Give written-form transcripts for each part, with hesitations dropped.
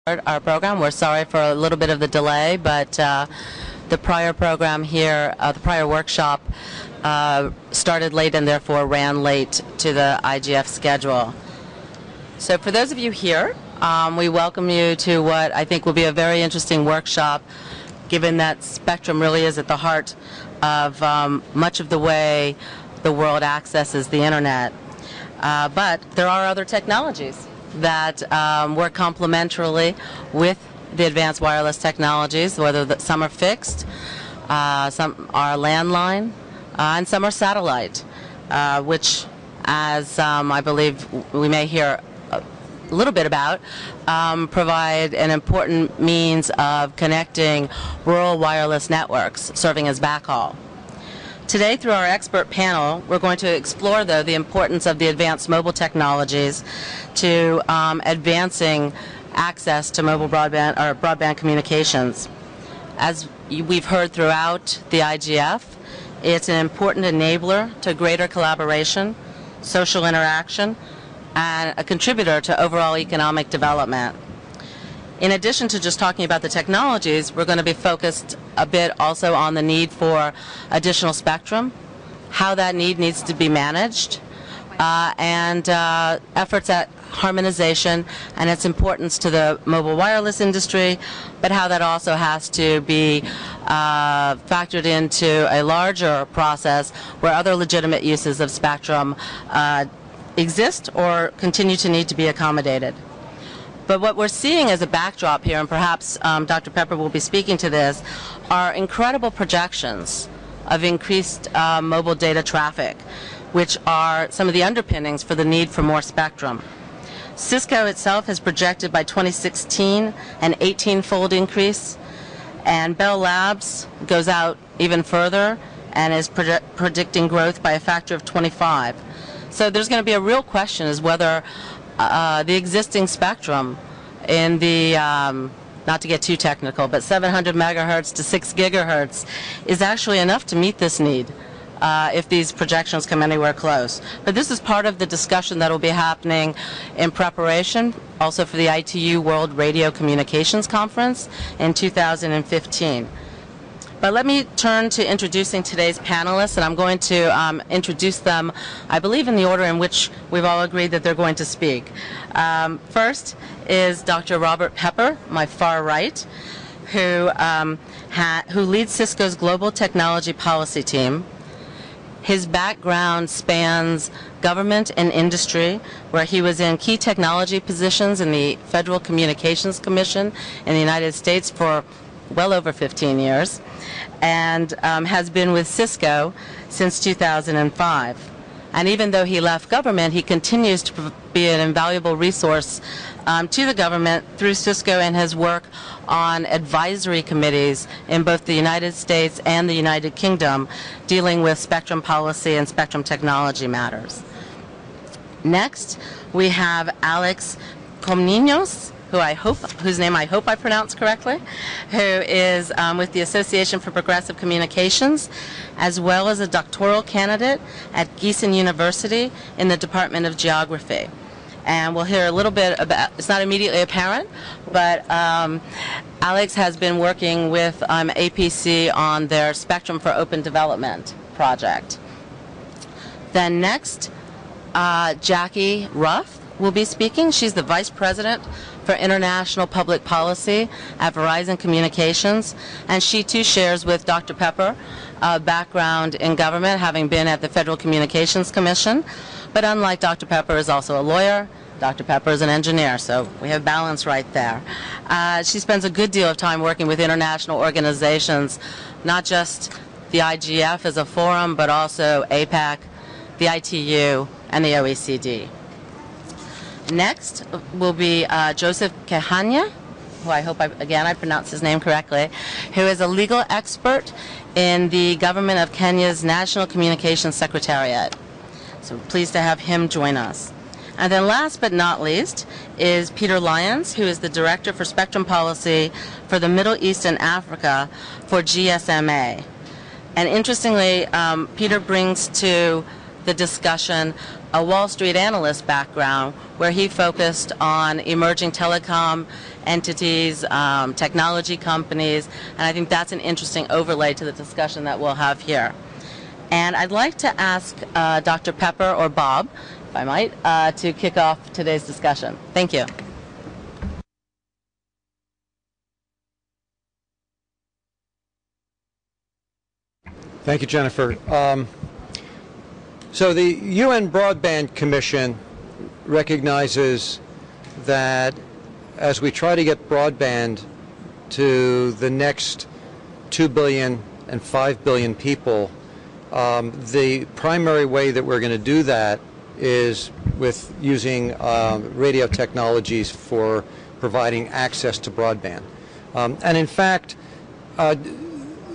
Our program. We're sorry for a little bit of the delay, but the prior program here, the prior workshop, started late and therefore ran late to the IGF schedule. So for those of you here, we welcome you to what I think will be a very interesting workshop, given that spectrum really is at the heart of much of the way the world accesses the internet. But there are other technologies that work complementarily with the advanced wireless technologies, whether some are fixed, some are landline, and some are satellite, which, as I believe we may hear a little bit about, provide an important means of connecting rural wireless networks, serving as backhaul. Today, through our expert panel, we're going to explore, though, the importance of the advanced mobile technologies to advancing access to mobile broadband or broadband communications. As we've heard throughout the IGF, it's an important enabler to greater collaboration, social interaction, and a contributor to overall economic development. In addition to just talking about the technologies, we're going to be focused a bit also on the need for additional spectrum, how that need needs to be managed, and efforts at harmonization and its importance to the mobile wireless industry, but how that also has to be factored into a larger process where other legitimate uses of spectrum exist or continue to need to be accommodated. But what we're seeing as a backdrop here, and perhaps Dr. Pepper will be speaking to this, are incredible projections of increased mobile data traffic, which are some of the underpinnings for the need for more spectrum. Cisco itself has projected by 2016 an 18-fold increase, and Bell Labs goes out even further and is predicting growth by a factor of 25. So there's going to be a real question as whether the existing spectrum in the, not to get too technical, but 700 megahertz to 6 gigahertz is actually enough to meet this need if these projections come anywhere close. But this is part of the discussion that will be happening in preparation also for the ITU World Radio Communications Conference in 2015. But let me turn to introducing today's panelists, and I'm going to introduce them, I believe, in the order in which we've all agreed that they're going to speak. First is Dr. Robert Pepper, my far right, who leads Cisco's Global Technology Policy Team. His background spans government and industry, where he was in key technology positions in the Federal Communications Commission in the United States for well over 15 years, and has been with Cisco since 2005. And even though he left government, he continues to be an invaluable resource to the government through Cisco and his work on advisory committees in both the United States and the United Kingdom dealing with spectrum policy and spectrum technology matters. Next, we have Alex Comninos, whose name I hope I pronounced correctly, who is with the Association for Progressive Communications, as well as a doctoral candidate at Gießen University in the Department of Geography. And we'll hear a little bit about, it's not immediately apparent, but Alex has been working with APC on their Spectrum for Open Development project. Then next, Jackie Ruff will be speaking. She's the Vice President for International Public Policy at Verizon Communications, and she too shares with Dr. Pepper a background in government, having been at the Federal Communications Commission. But unlike Dr. Pepper, is also a lawyer. Dr. Pepper is an engineer, so we have balance right there. She spends a good deal of time working with international organizations, not just the IGF as a forum, but also APAC, the ITU, and the OECD. Next will be Joseph Kehanya, who I hope, I pronounced his name correctly, who is a legal expert in the government of Kenya's National Communications Secretariat. So pleased to have him join us. And then last but not least is Peter Lyons, who is the Director for Spectrum Policy for the Middle East and Africa for GSMA. And interestingly, Peter brings to the discussion a Wall Street analyst background where he focused on emerging telecom entities, technology companies, and I think that's an interesting overlay to the discussion that we'll have here. And I'd like to ask Dr. Pepper or Bob, if I might, to kick off today's discussion. Thank you. Thank you, Jennifer. So the UN Broadband Commission recognizes that as we try to get broadband to the next 2 billion and 5 billion people, the primary way that we're going to do that is with using radio technologies for providing access to broadband. And in fact,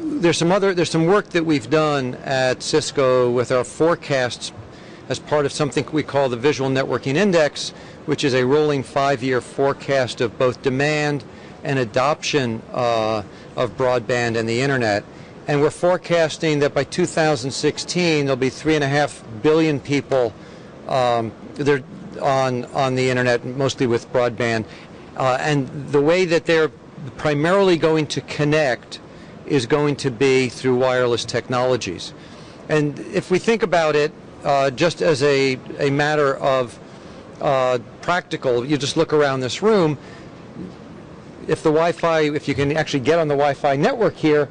there's some work that we've done at Cisco with our forecasts as part of something we call the Visual Networking Index, which is a rolling 5-year forecast of both demand and adoption of broadband and the internet. And we're forecasting that by 2016 there'll be 3.5 billion people they're on the internet, mostly with broadband. And the way that they're primarily going to connect is going to be through wireless technologies. And if we think about it just as a matter of practical, you just look around this room, if you can actually get on the Wi-Fi network here,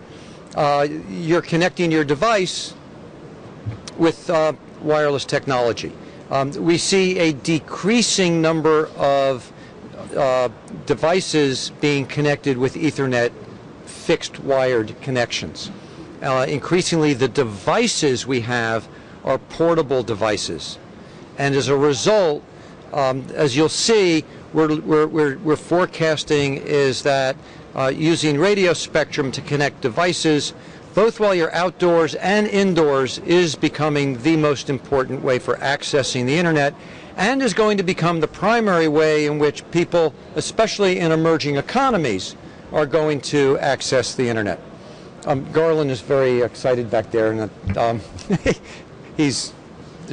you're connecting your device with wireless technology. We see a decreasing number of devices being connected with Ethernet fixed wired connections. Increasingly, the devices we have are portable devices, and as a result, as you'll see, we're forecasting is that using radio spectrum to connect devices, both while you're outdoors and indoors, is becoming the most important way for accessing the internet, and is going to become the primary way in which people, especially in emerging economies, are going to access the internet. Garland is very excited back there, and there's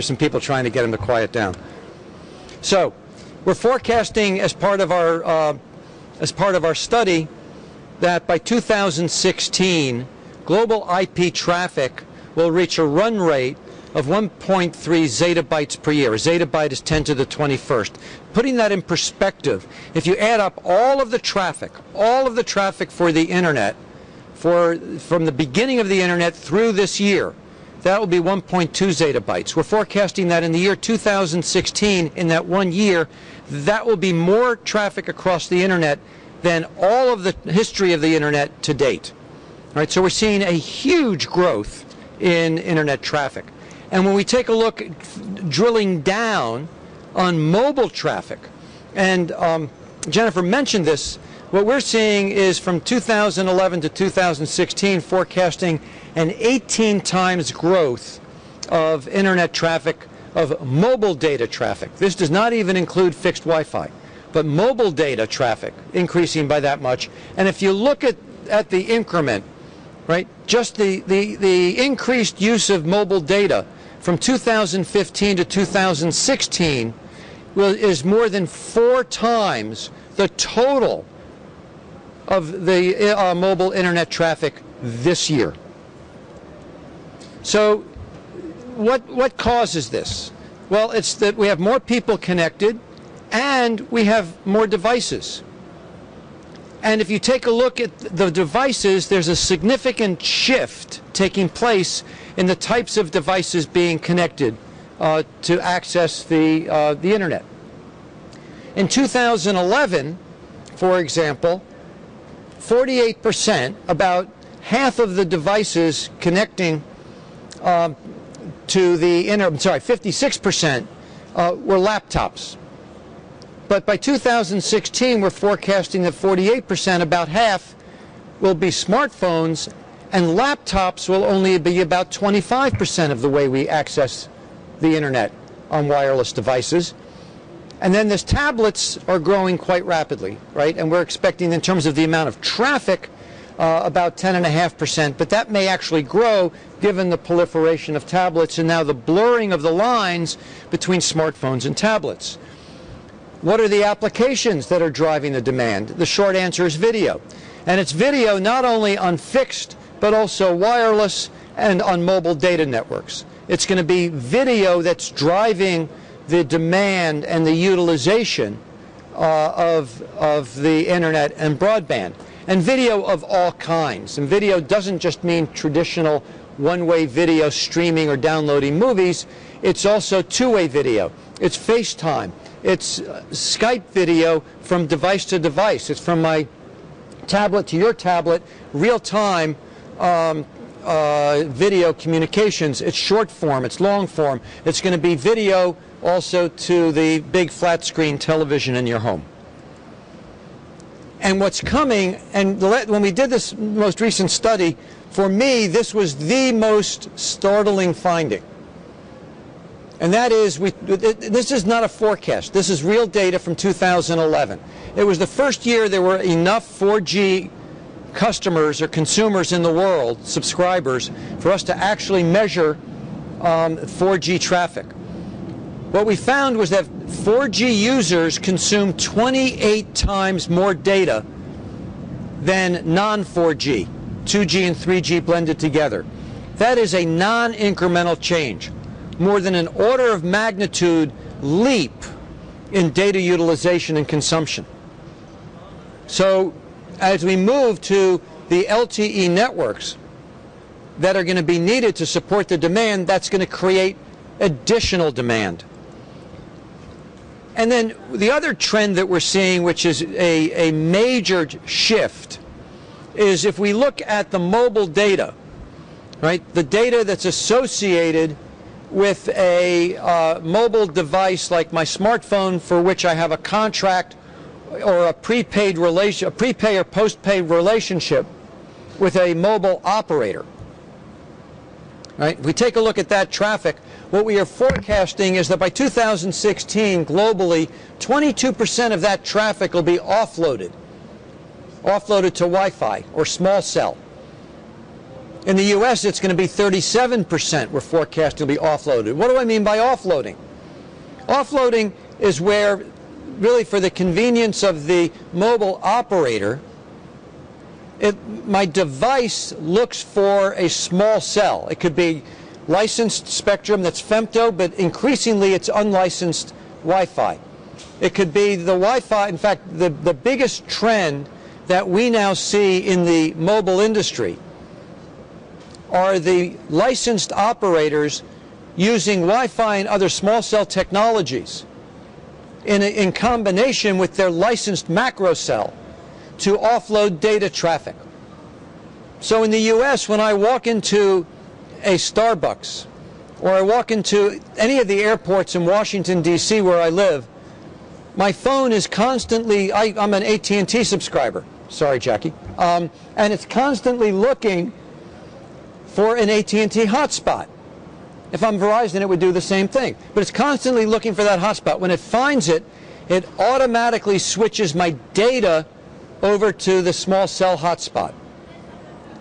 some people trying to get him to quiet down. So, we're forecasting as part of our study that by 2016, global IP traffic will reach a run rate of 1.3 zettabytes per year. A zettabyte is 10 to the 21st. Putting that in perspective, if you add up all of the traffic for the internet, from the beginning of the internet through this year, that will be 1.2 zettabytes. We're forecasting that in the year 2016, in that 1 year, that will be more traffic across the internet than all of the history of the internet to date. All right, so we're seeing a huge growth in internet traffic. And when we take a look, drilling down on mobile traffic, and Jennifer mentioned this, what we're seeing is from 2011 to 2016 forecasting an 18 times growth of internet traffic, of mobile data traffic. This does not even include fixed Wi-Fi, but mobile data traffic increasing by that much. And if you look at the increment, right, just the increased use of mobile data from 2015 to 2016 is more than 4 times the total of the mobile internet traffic this year. So what causes this? Well, it's that we have more people connected and we have more devices. And if you take a look at the devices, there's a significant shift taking place in the types of devices being connected to access the internet. In 2011, for example, 48%, about half of the devices connecting to the internet, 56% were laptops. But by 2016, we're forecasting that 48%, about half, will be smartphones, and laptops will only be about 25% of the way we access the internet on wireless devices. And then these tablets are growing quite rapidly, right? And we're expecting, in terms of the amount of traffic, about 10.5%, but that may actually grow given the proliferation of tablets and now the blurring of the lines between smartphones and tablets. What are the applications that are driving the demand? The short answer is video. And it's video not only on fixed, but also wireless and on mobile data networks. It's going to be video that's driving the demand and the utilization of the internet and broadband. And video of all kinds. And video doesn't just mean traditional one-way video streaming or downloading movies. It's also two-way video. It's FaceTime. It's Skype video from device to device. It's from my tablet to your tablet, real-time video communications. It's short form, it's long form. It's going to be video also to the big flat screen television in your home. And what's coming, and when we did this most recent study, for me this was the most startling finding. And that is, this is not a forecast. This is real data from 2011. It was the first year there were enough 4G customers or consumers in the world, subscribers, for us to actually measure 4G traffic. What we found was that 4G users consume 28 times more data than non-4G, 2G and 3G blended together. That is a non-incremental change. More than an order of magnitude leap in data utilization and consumption. So as we move to the LTE networks that are going to be needed to support the demand, that's going to create additional demand. And then the other trend that we're seeing, which is a major shift, is if we look at the mobile data, right, the data that's associated with a mobile device like my smartphone, for which I have a contract or a prepay or postpaid relationship with a mobile operator. Right? If we take a look at that traffic, what we are forecasting is that by 2016, globally, 22% of that traffic will be offloaded to Wi-Fi or small cell. In the U.S., it's going to be 37% we're forecasting will be offloaded. What do I mean by offloading? Offloading is where, really for the convenience of the mobile operator, my device looks for a small cell. It could be licensed spectrum that's femto, but increasingly it's unlicensed Wi-Fi. It could be the Wi-Fi. In fact, the biggest trend that we now see in the mobile industry are the licensed operators using Wi-Fi and other small cell technologies in combination with their licensed macro cell to offload data traffic. So in the U.S., when I walk into a Starbucks or I walk into any of the airports in Washington, D.C. where I live, my phone is constantly, I'm an AT&T subscriber, sorry Jackie, and it's constantly looking for an AT&T hotspot. If I'm Verizon, it would do the same thing. But it's constantly looking for that hotspot. When it finds it, it automatically switches my data over to the small cell hotspot.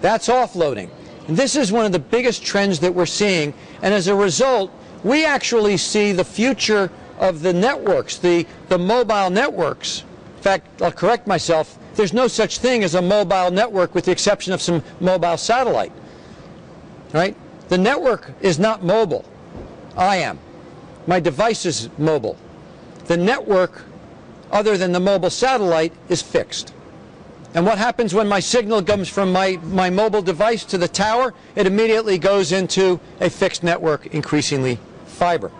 That's offloading. And this is one of the biggest trends that we're seeing. And as a result, we actually see the future of the networks, the mobile networks. In fact, I'll correct myself. There's no such thing as a mobile network with the exception of some mobile satellite. Right? The network is not mobile. I am. My device is mobile. The network, other than the mobile satellite, is fixed. And what happens when my signal comes from my mobile device to the tower? It immediately goes into a fixed network, increasingly fiber.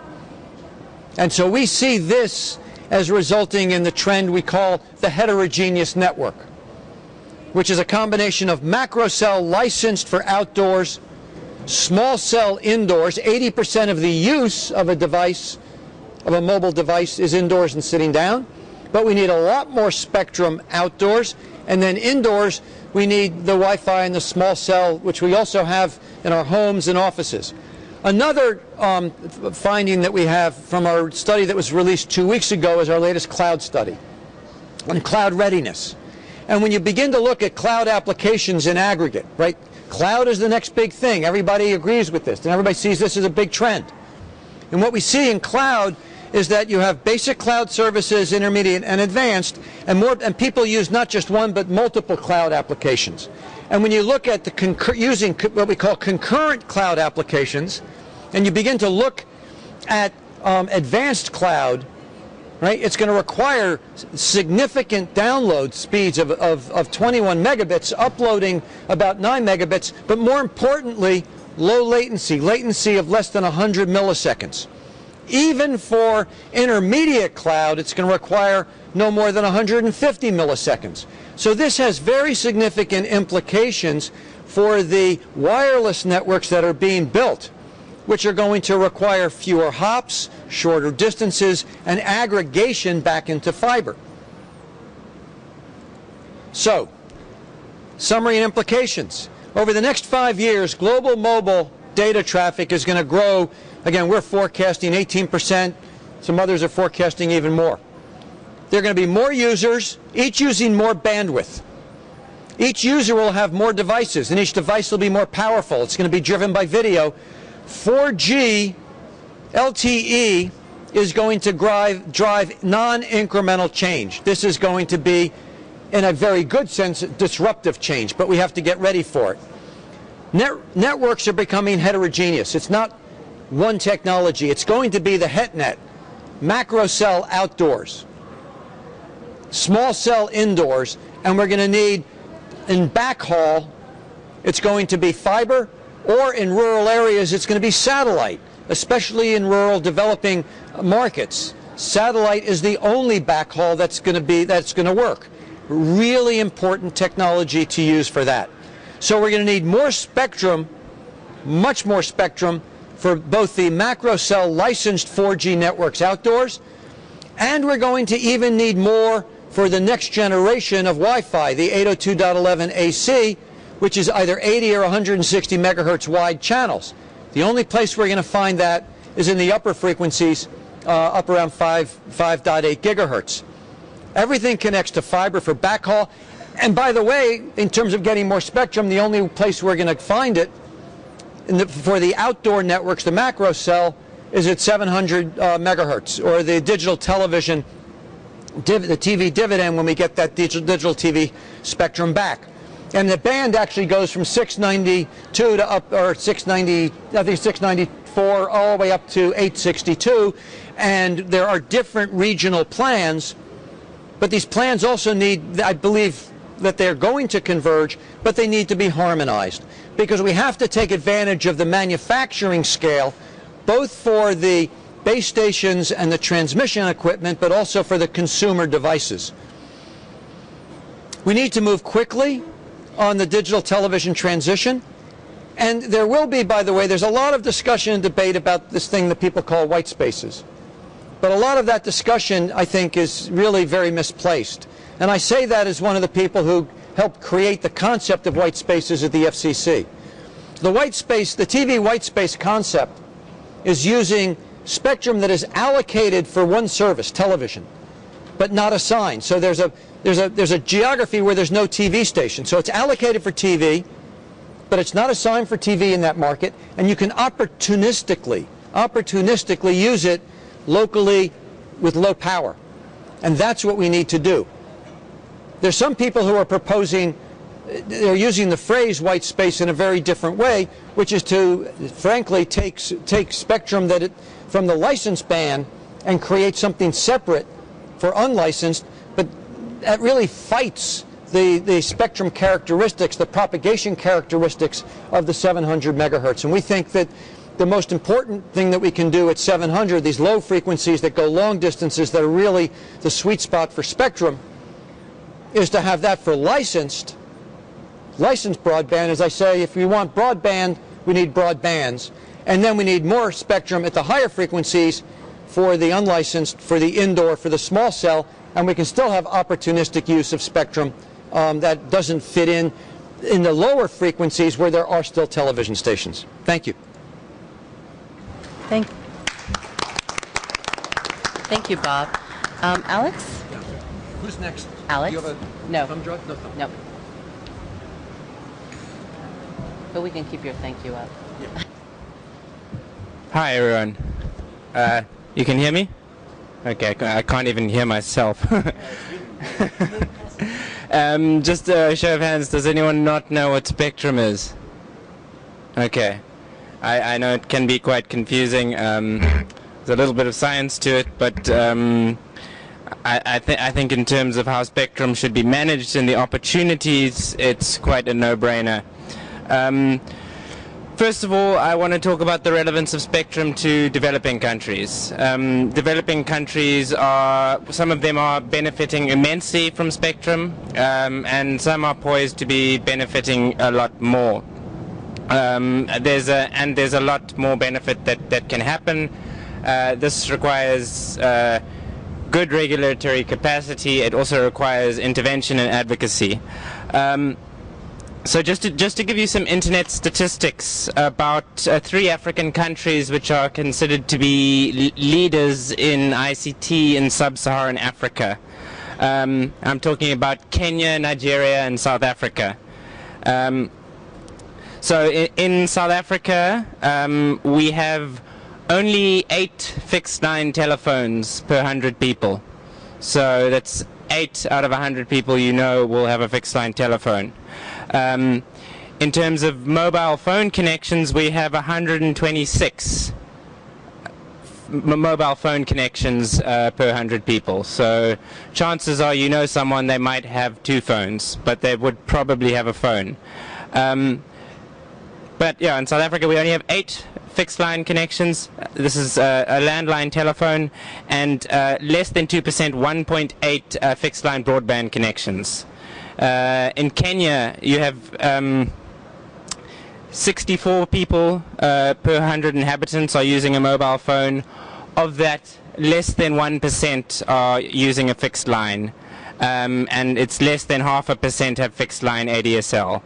And so we see this as resulting in the trend we call the heterogeneous network, which is a combination of macro cell licensed for outdoors, small cell indoors. 80% of the use of a device, of a mobile device, is indoors and sitting down. But we need a lot more spectrum outdoors. And then indoors, we need the Wi-Fi and the small cell, which we also have in our homes and offices. Another finding that we have from our study that was released 2 weeks ago is our latest cloud study on cloud readiness. And when you begin to look at cloud applications in aggregate, right, cloud is the next big thing. Everybody agrees with this, and everybody sees this as a big trend. And what we see in cloud is that you have basic cloud services, intermediate and advanced, and people use not just one but multiple cloud applications. And when you look at the using what we call concurrent cloud applications, and you begin to look at advanced cloud, right, it's going to require significant download speeds of 21 megabits, uploading about 9 megabits, but more importantly, low latency of less than 100 milliseconds. Even for intermediate cloud, it's going to require no more than 150 milliseconds. So this has very significant implications for the wireless networks that are being built, which are going to require fewer hops, shorter distances, and aggregation back into fiber. So, summary and implications. Over the next 5 years, global mobile data traffic is going to grow. Again, we're forecasting 18%. Some others are forecasting even more. There are going to be more users, each using more bandwidth. Each user will have more devices, and each device will be more powerful. It's going to be driven by video. 4G LTE is going to drive non-incremental change. This is going to be, in a very good sense, disruptive change, but we have to get ready for it. Networks are becoming heterogeneous. It's not one technology. It's going to be the HetNet, macro cell outdoors, small cell indoors, and we're going to need, in backhaul, it's going to be fiber, or in rural areas it's going to be satellite, especially in rural developing markets. Satellite is the only backhaul that's going to work. Really important technology to use for that. So we're going to need more spectrum, much more spectrum, for both the macro cell licensed 4G networks outdoors, and we're going to even need more for the next generation of Wi-Fi, the 802.11 AC, which is either 80 or 160 megahertz wide channels. The only place we're going to find that is in the upper frequencies, up around 5.8 gigahertz. Everything connects to fiber for backhaul. And by the way, in terms of getting more spectrum, the only place we're going to find it for the outdoor networks, the macro cell, is at 700 megahertz, or the digital television, the TV dividend, when we get that digital TV spectrum back. And the band actually goes from 692 to up, or 690, I think 694, all the way up to 862. And there are different regional plans, but these plans also need, I believe, that they're going to converge, but they need to be harmonized, because we have to take advantage of the manufacturing scale, both for the base stations and the transmission equipment, but also for the consumer devices. We need to move quickly on the digital television transition, and there will be, by the way, there's a lot of discussion and debate about this thing that people call white spaces, but a lot of that discussion, I think, is really very misplaced. And I say that as one of the people who helped create the concept of white spaces at the FCC. The white space, the TV white space concept, is using spectrum that is allocated for one service, television, but not assigned. So there's a geography where there's no TV station. So it's allocated for TV, but it's not assigned for TV in that market, and you can opportunistically use it locally with low power. And that's what we need to do. There's some people who are proposing, they're using the phrase white space in a very different way, which is to, frankly, take spectrum from the licensed band and create something separate for unlicensed, but that really fights the spectrum characteristics, the propagation characteristics of the 700 megahertz. And we think that the most important thing that we can do at 700, these low frequencies that go long distances that are really the sweet spot for spectrum, is to have that for licensed broadband. As I say, if we want broadband, we need broadbands. And then we need more spectrum at the higher frequencies for the unlicensed, for the indoor, for the small cell, and we can still have opportunistic use of spectrum that doesn't fit in the lower frequencies where there are still television stations. Thank you. Thank you, Bob. Alex? Who's next? Alex? Do you have a No. Thumb drive? No thumb. No. But we can keep your thank you up. Yeah. Hi everyone. You can hear me? Okay, I can't even hear myself. Just a show of hands, does anyone not know what spectrum is? Okay. I know it can be quite confusing. There's a little bit of science to it, but I think in terms of how spectrum should be managed and the opportunities, it's quite a no-brainer. First of all, I want to talk about the relevance of spectrum to developing countries. Developing countries some of them are benefiting immensely from spectrum, and some are poised to be benefiting a lot more. There's a lot more benefit that can happen. This requires good regulatory capacity. It also requires intervention and advocacy. So just to give you some internet statistics about 3 African countries which are considered to be leaders in ICT in sub-Saharan Africa. I'm talking about Kenya, Nigeria, and South Africa. So in South Africa, we have only 8 fixed line telephones per 100 people. So that's 8 out of 100 people you know will have a fixed line telephone. In terms of mobile phone connections, we have 126 mobile phone connections per 100 people. So chances are you know someone, they might have 2 phones, but they would probably have a phone. But yeah, in South Africa we only have 8 fixed line connections. This is a landline telephone, and less than 2%, 1.8 fixed line broadband connections. In Kenya, you have 64 people per 100 inhabitants are using a mobile phone. Of that, less than 1% are using a fixed line, and it's less than 0.5% have fixed line ADSL.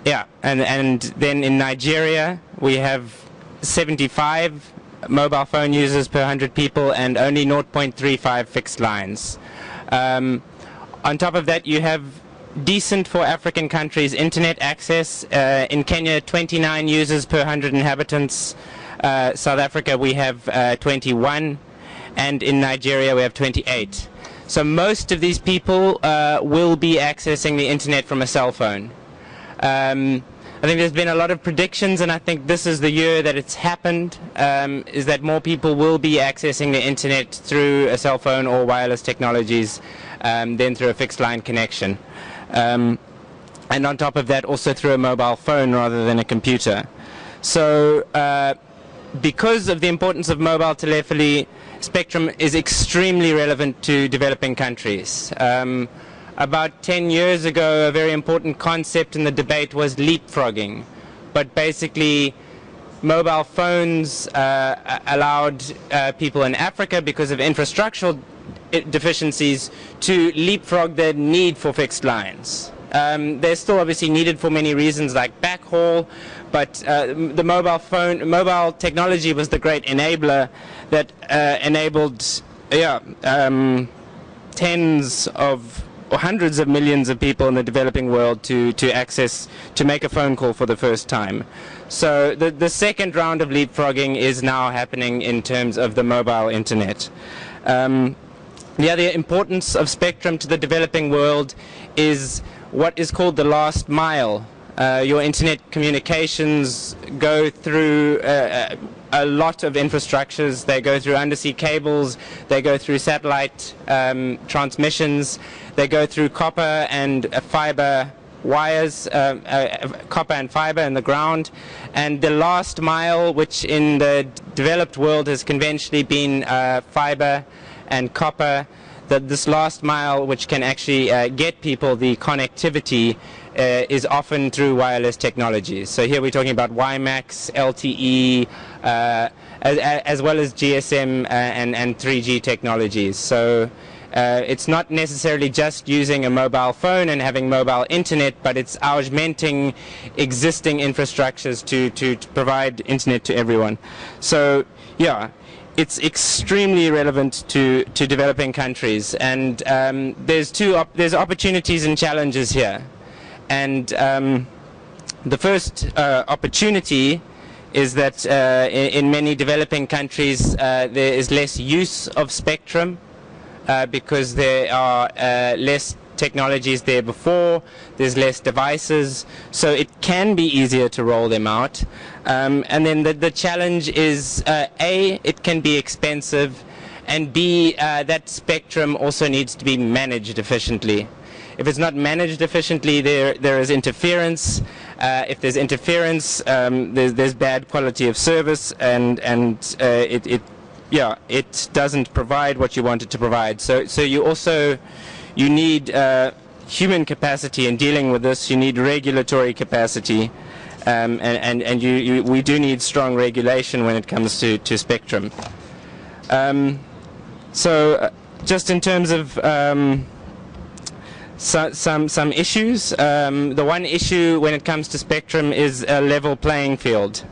Yeah, and then in Nigeria, we have 75 mobile phone users per 100 people and only 0.35 fixed lines. On top of that, you have decent for African countries internet access. In Kenya, 29 users per 100 inhabitants. South Africa, we have 21. And in Nigeria, we have 28. So most of these people will be accessing the internet from a cell phone. I think there's been a lot of predictions, and I think this is the year that it's happened, is that more people will be accessing the internet through a cell phone or wireless technologies than through a fixed line connection. And on top of that, also through a mobile phone rather than a computer. So because of the importance of mobile telephony, spectrum is extremely relevant to developing countries. About 10 years ago, a very important concept in the debate was leapfrogging. But basically, mobile phones allowed people in Africa, because of infrastructural deficiencies, to leapfrog the need for fixed lines. They're still obviously needed for many reasons, like backhaul, but the mobile technology was the great enabler that enabled tens of or hundreds of millions of people in the developing world to make a phone call for the first time. So the second round of leapfrogging is now happening in terms of the mobile internet. The other importance of spectrum to the developing world is what is called the last mile. Your internet communications go through a lot of infrastructures. They go through undersea cables, they go through satellite transmissions, they go through copper and fiber wires, copper and fiber in the ground, and the last mile, which in the developed world has conventionally been fiber and copper, this last mile, which can actually get people the connectivity, is often through wireless technologies. So here we're talking about WiMAX, LTE, as well as GSM and 3G technologies. So it's not necessarily just using a mobile phone and having mobile internet, but it's augmenting existing infrastructures to provide internet to everyone. So yeah, it's extremely relevant to developing countries, and there's opportunities and challenges here. And the first opportunity is that in many developing countries there is less use of spectrum because there are less technologies there before, there's less devices, so it can be easier to roll them out. And then the challenge is A, it can be expensive, and B, that spectrum also needs to be managed efficiently. If it's not managed efficiently, there is interference. If there's interference, there's bad quality of service, and it doesn't provide what you want it to provide. So you need human capacity in dealing with this. You need regulatory capacity, and we do need strong regulation when it comes to spectrum. Just in terms of some issues, the one issue when it comes to spectrum is a level playing field.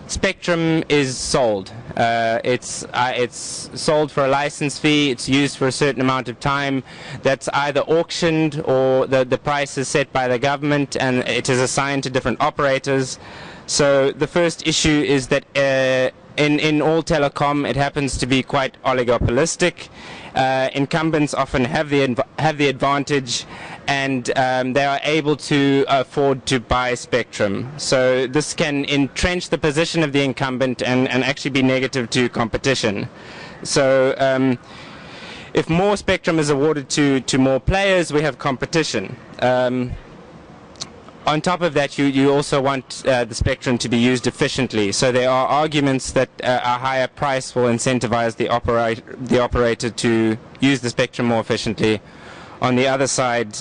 Spectrum is sold. It's sold for a license fee. It's used for a certain amount of time. That's either auctioned or the price is set by the government, and it is assigned to different operators. So the first issue is that in all telecom, it happens to be quite oligopolistic. Incumbents often have the advantage, and they are able to afford to buy spectrum. So this can entrench the position of the incumbent and actually be negative to competition. So if more spectrum is awarded to more players, we have competition. On top of that, you also want the spectrum to be used efficiently. So there are arguments that a higher price will incentivize the operator to use the spectrum more efficiently. On the other side,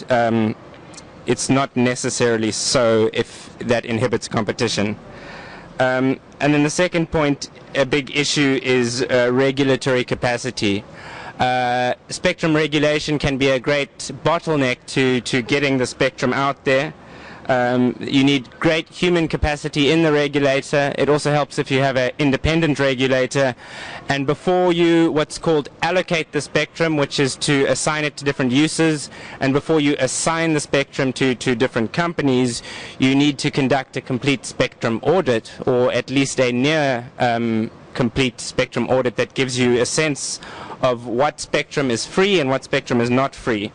it's not necessarily so if that inhibits competition. And then the second point, a big issue, is regulatory capacity. Spectrum regulation can be a great bottleneck to getting the spectrum out there. You need great human capacity in the regulator. It also helps if you have an independent regulator. And before you what's called allocate the spectrum, which is to assign it to different uses, and before you assign the spectrum to different companies, you need to conduct a complete spectrum audit, or at least a near complete spectrum audit that gives you a sense of what spectrum is free and what spectrum is not free.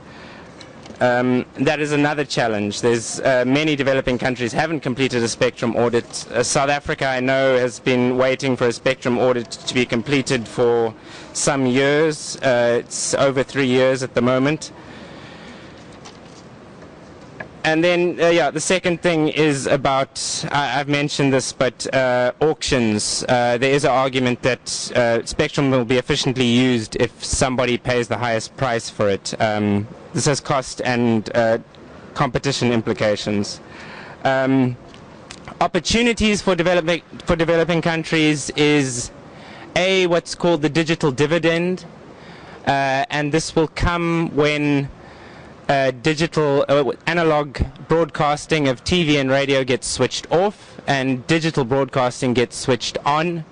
That is another challenge. There's many developing countries haven't completed a spectrum audit. South Africa, I know, has been waiting for a spectrum audit to be completed for some years. It's over 3 years at the moment. And then, the second thing is about, I've mentioned this, but auctions. There is an argument that spectrum will be efficiently used if somebody pays the highest price for it. This has cost and competition implications. Opportunities for developing countries is what's called the digital dividend, and this will come when analog broadcasting of TV and radio gets switched off and digital broadcasting gets switched on.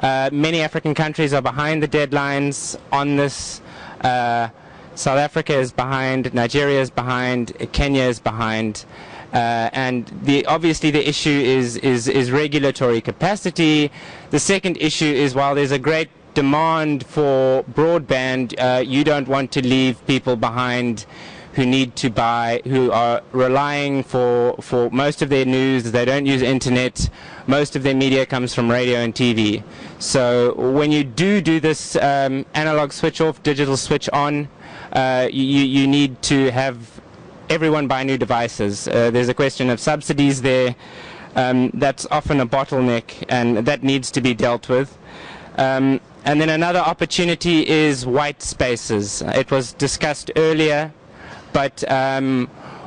Many African countries are behind the deadlines on this. South Africa is behind, Nigeria is behind, Kenya is behind, and obviously the issue is regulatory capacity. The second issue is, while there's a great demand for broadband, you don't want to leave people behind who need to buy, who are relying for most of their news. They don't use internet. Most of their media comes from radio and TV. So when you do this analog switch off, digital switch on, you need to have everyone buy new devices. There's a question of subsidies there. That's often a bottleneck, and that needs to be dealt with. And then another opportunity is white spaces. It was discussed earlier, but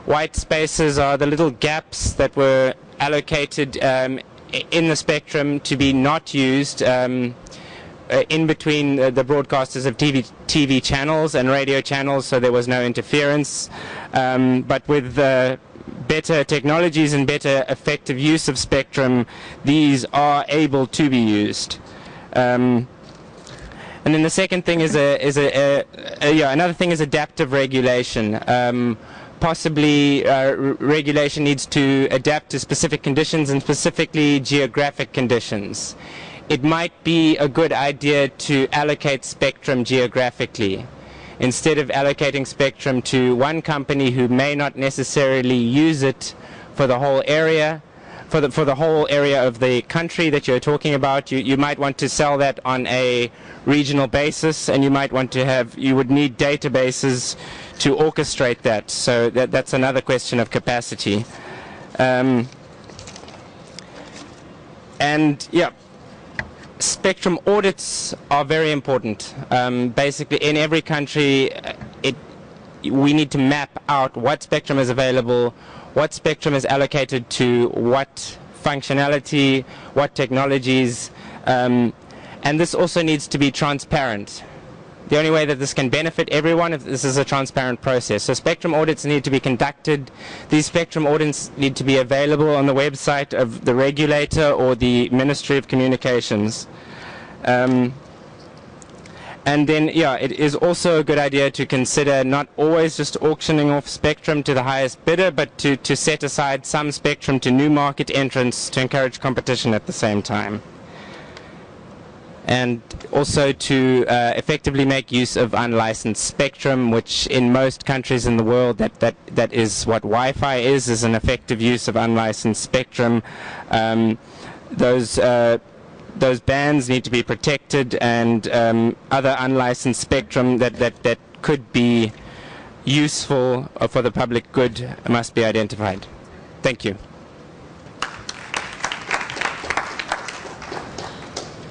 white spaces are the little gaps that were allocated in the spectrum to be not used in between the broadcasters of TV channels and radio channels, so there was no interference. But with better technologies and better effective use of spectrum, these are able to be used. And then the second thing is another thing is adaptive regulation. Possibly regulation needs to adapt to specific conditions and specifically geographic conditions. It might be a good idea to allocate spectrum geographically. Instead of allocating spectrum to one company who may not necessarily use it for the whole area, for the whole area of the country that you're talking about, you might want to sell that on a regional basis, and you would need databases to orchestrate that. So that's another question of capacity. And yeah, spectrum audits are very important. Basically, in every country, we need to map out what spectrum is available, what spectrum is allocated to what functionality, what technologies, and this also needs to be transparent. The only way that this can benefit everyone if this is a transparent process. So spectrum audits need to be conducted. These spectrum audits need to be available on the website of the regulator or the Ministry of Communications. And then, yeah, it is also a good idea to consider not always just auctioning off spectrum to the highest bidder, but to set aside some spectrum to new market entrants to encourage competition at the same time. And also to effectively make use of unlicensed spectrum, which in most countries in the world, that is what Wi-Fi is an effective use of unlicensed spectrum. Those bands need to be protected, and other unlicensed spectrum that could be useful for the public good must be identified. Thank you.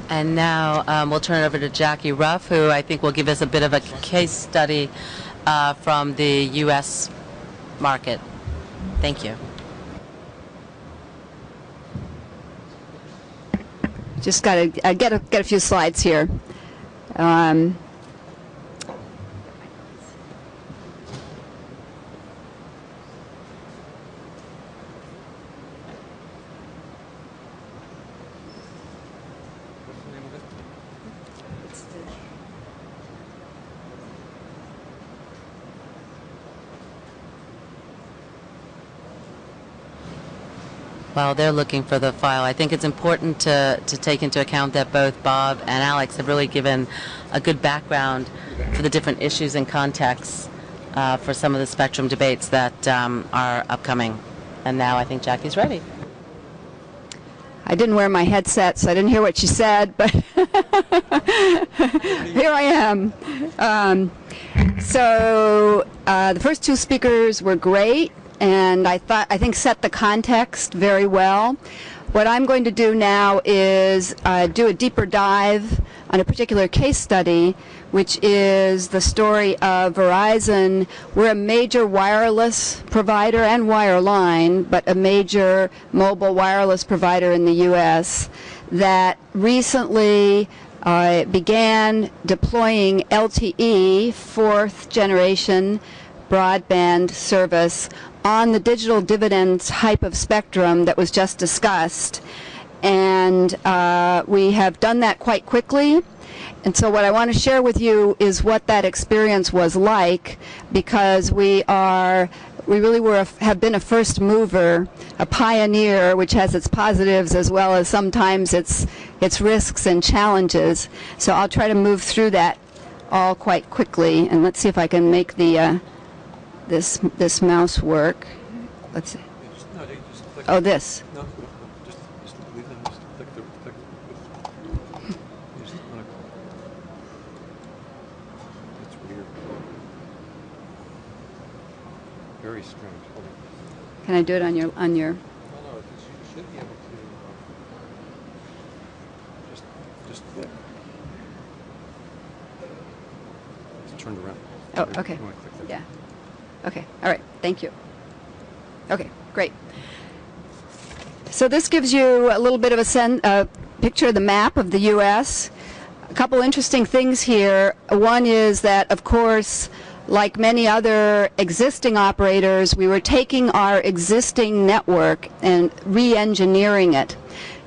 And now we'll turn it over to Jackie Ruff, who I think will give us a bit of a case study from the U.S. market. Thank you. Just got to get a few slides here. While they're looking for the file, I think it's important to take into account that both Bob and Alex have really given a good background for the different issues and contexts for some of the spectrum debates that are upcoming. And now I think Jackie's ready. I didn't wear my headset, so I didn't hear what she said, but here I am. So the first two speakers were great, and I think set the context very well. What I'm going to do now is do a deeper dive on a particular case study, which is the story of Verizon. We're a major wireless provider and wireline, but a major mobile wireless provider in the U.S. that recently began deploying LTE, fourth generation broadband service on the digital dividend type of spectrum that was just discussed. And we have done that quite quickly. And so what I want to share with you is what that experience was like, because we really have been a first mover, a pioneer, which has its positives as well as sometimes its risks and challenges. So I'll try to move through that all quite quickly, and let's see if I can make the this mouse work. Let's see. Oh, this. No, just leave them. Just click the. You just want to. It's weird. Very strange. Hold on. Can I do it on your? No, you should be able to. Just. It's turned around. Oh, okay. You want to click that? Yeah. Okay. All right. Thank you. Okay. Great. So this gives you a little bit of a picture of the map of the U.S. A couple interesting things here. One is that, of course, like many other existing operators, we were taking our existing network and re-engineering it.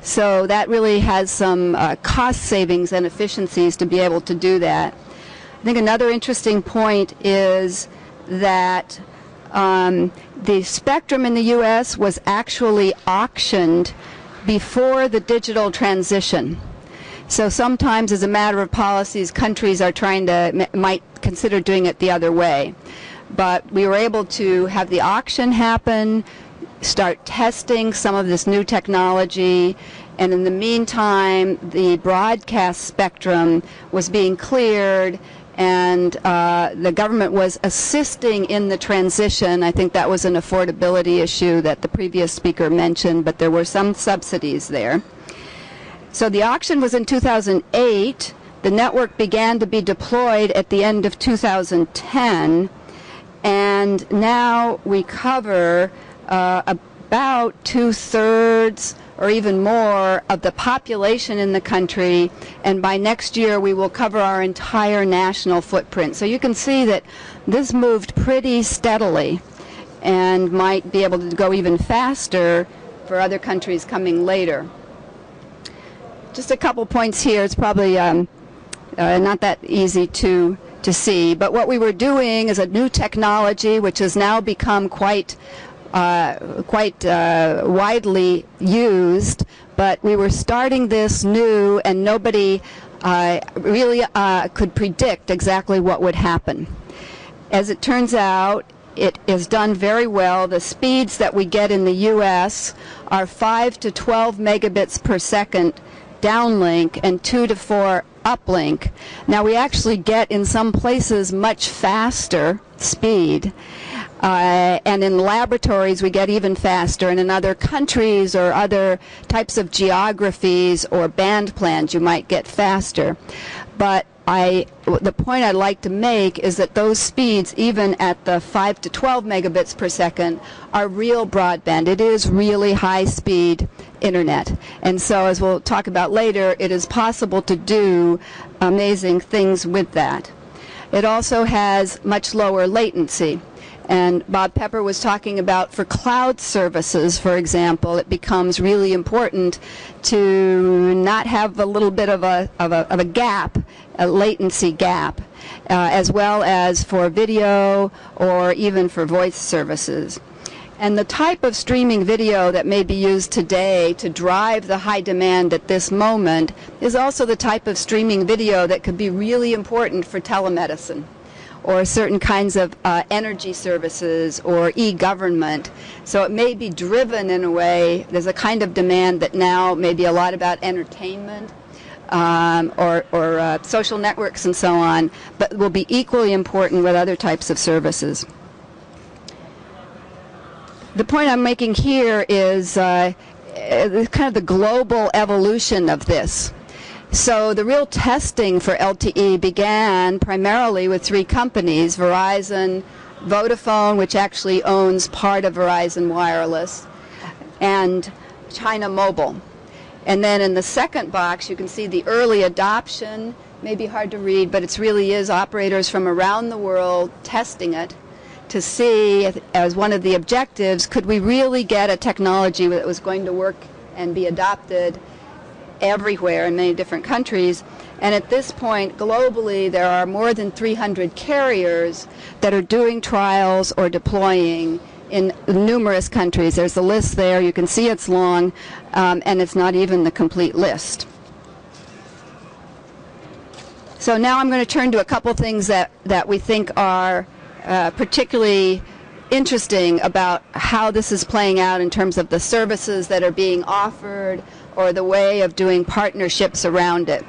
So that really has some cost savings and efficiencies to be able to do that. I think another interesting point is that the spectrum in the U.S. was actually auctioned before the digital transition. So sometimes, as a matter of policies, countries are might consider doing it the other way. But we were able to have the auction happen, start testing some of this new technology, and in the meantime, the broadcast spectrum was being cleared, and the government was assisting in the transition. I think that was an affordability issue that the previous speaker mentioned, but there were some subsidies there. So the auction was in 2008. The network began to be deployed at the end of 2010, and now we cover about 2/3 or even more of the population in the country, and by next year we will cover our entire national footprint. So you can see that this moved pretty steadily and might be able to go even faster for other countries coming later. Just a couple points here. It's probably not that easy to see, but what we were doing is a new technology which has now become quite widely used, but we were starting this new, and nobody really could predict exactly what would happen. As it turns out, it is done very well. The speeds that we get in the U.S. are 5 to 12 megabits per second downlink and 2 to 4 uplink. Now we actually get in some places much faster speed. And in laboratories we get even faster, and in other countries or other types of geographies or band plans you might get faster. But the point I'd like to make is that those speeds, even at the 5 to 12 megabits per second, are real broadband. It is really high-speed internet. And so, as we'll talk about later, it is possible to do amazing things with that. It also has much lower latency. And Bob Pepper was talking about for cloud services, for example, it becomes really important to not have a little bit of a gap, a latency gap, as well as for video or even for voice services. And the type of streaming video that may be used today to drive the high demand at this moment is also the type of streaming video that could be really important for telemedicine, or certain kinds of energy services or e-government. So it may be driven in a way. There's a kind of demand that now may be a lot about entertainment or social networks and so on, but will be equally important with other types of services. The point I'm making here is kind of the global evolution of this. So the real testing for LTE began primarily with 3 companies: Verizon, Vodafone, which actually owns part of Verizon Wireless, and China Mobile. And then in the second box you can see the early adoption. May be hard to read, but it really is operators from around the world testing it to see, as one of the objectives, could we really get a technology that was going to work and be adopted everywhere in many different countries. And at this point, globally, there are more than 300 carriers that are doing trials or deploying in numerous countries. There's a list there. You can see it's long, and it's not even the complete list. So now I'm going to turn to a couple things that we think are particularly interesting about how this is playing out in terms of the services that are being offered or the way of doing partnerships around it.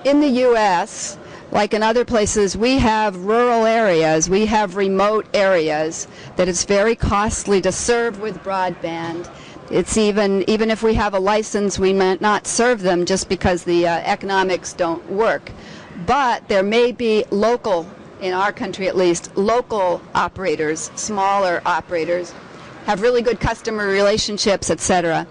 In the U.S., like in other places, we have rural areas, we have remote areas that it's very costly to serve with broadband. It's even if we have a license, we might not serve them just because the economics don't work. But there may be local, in our country at least, local operators, smaller operators, have really good customer relationships, etc.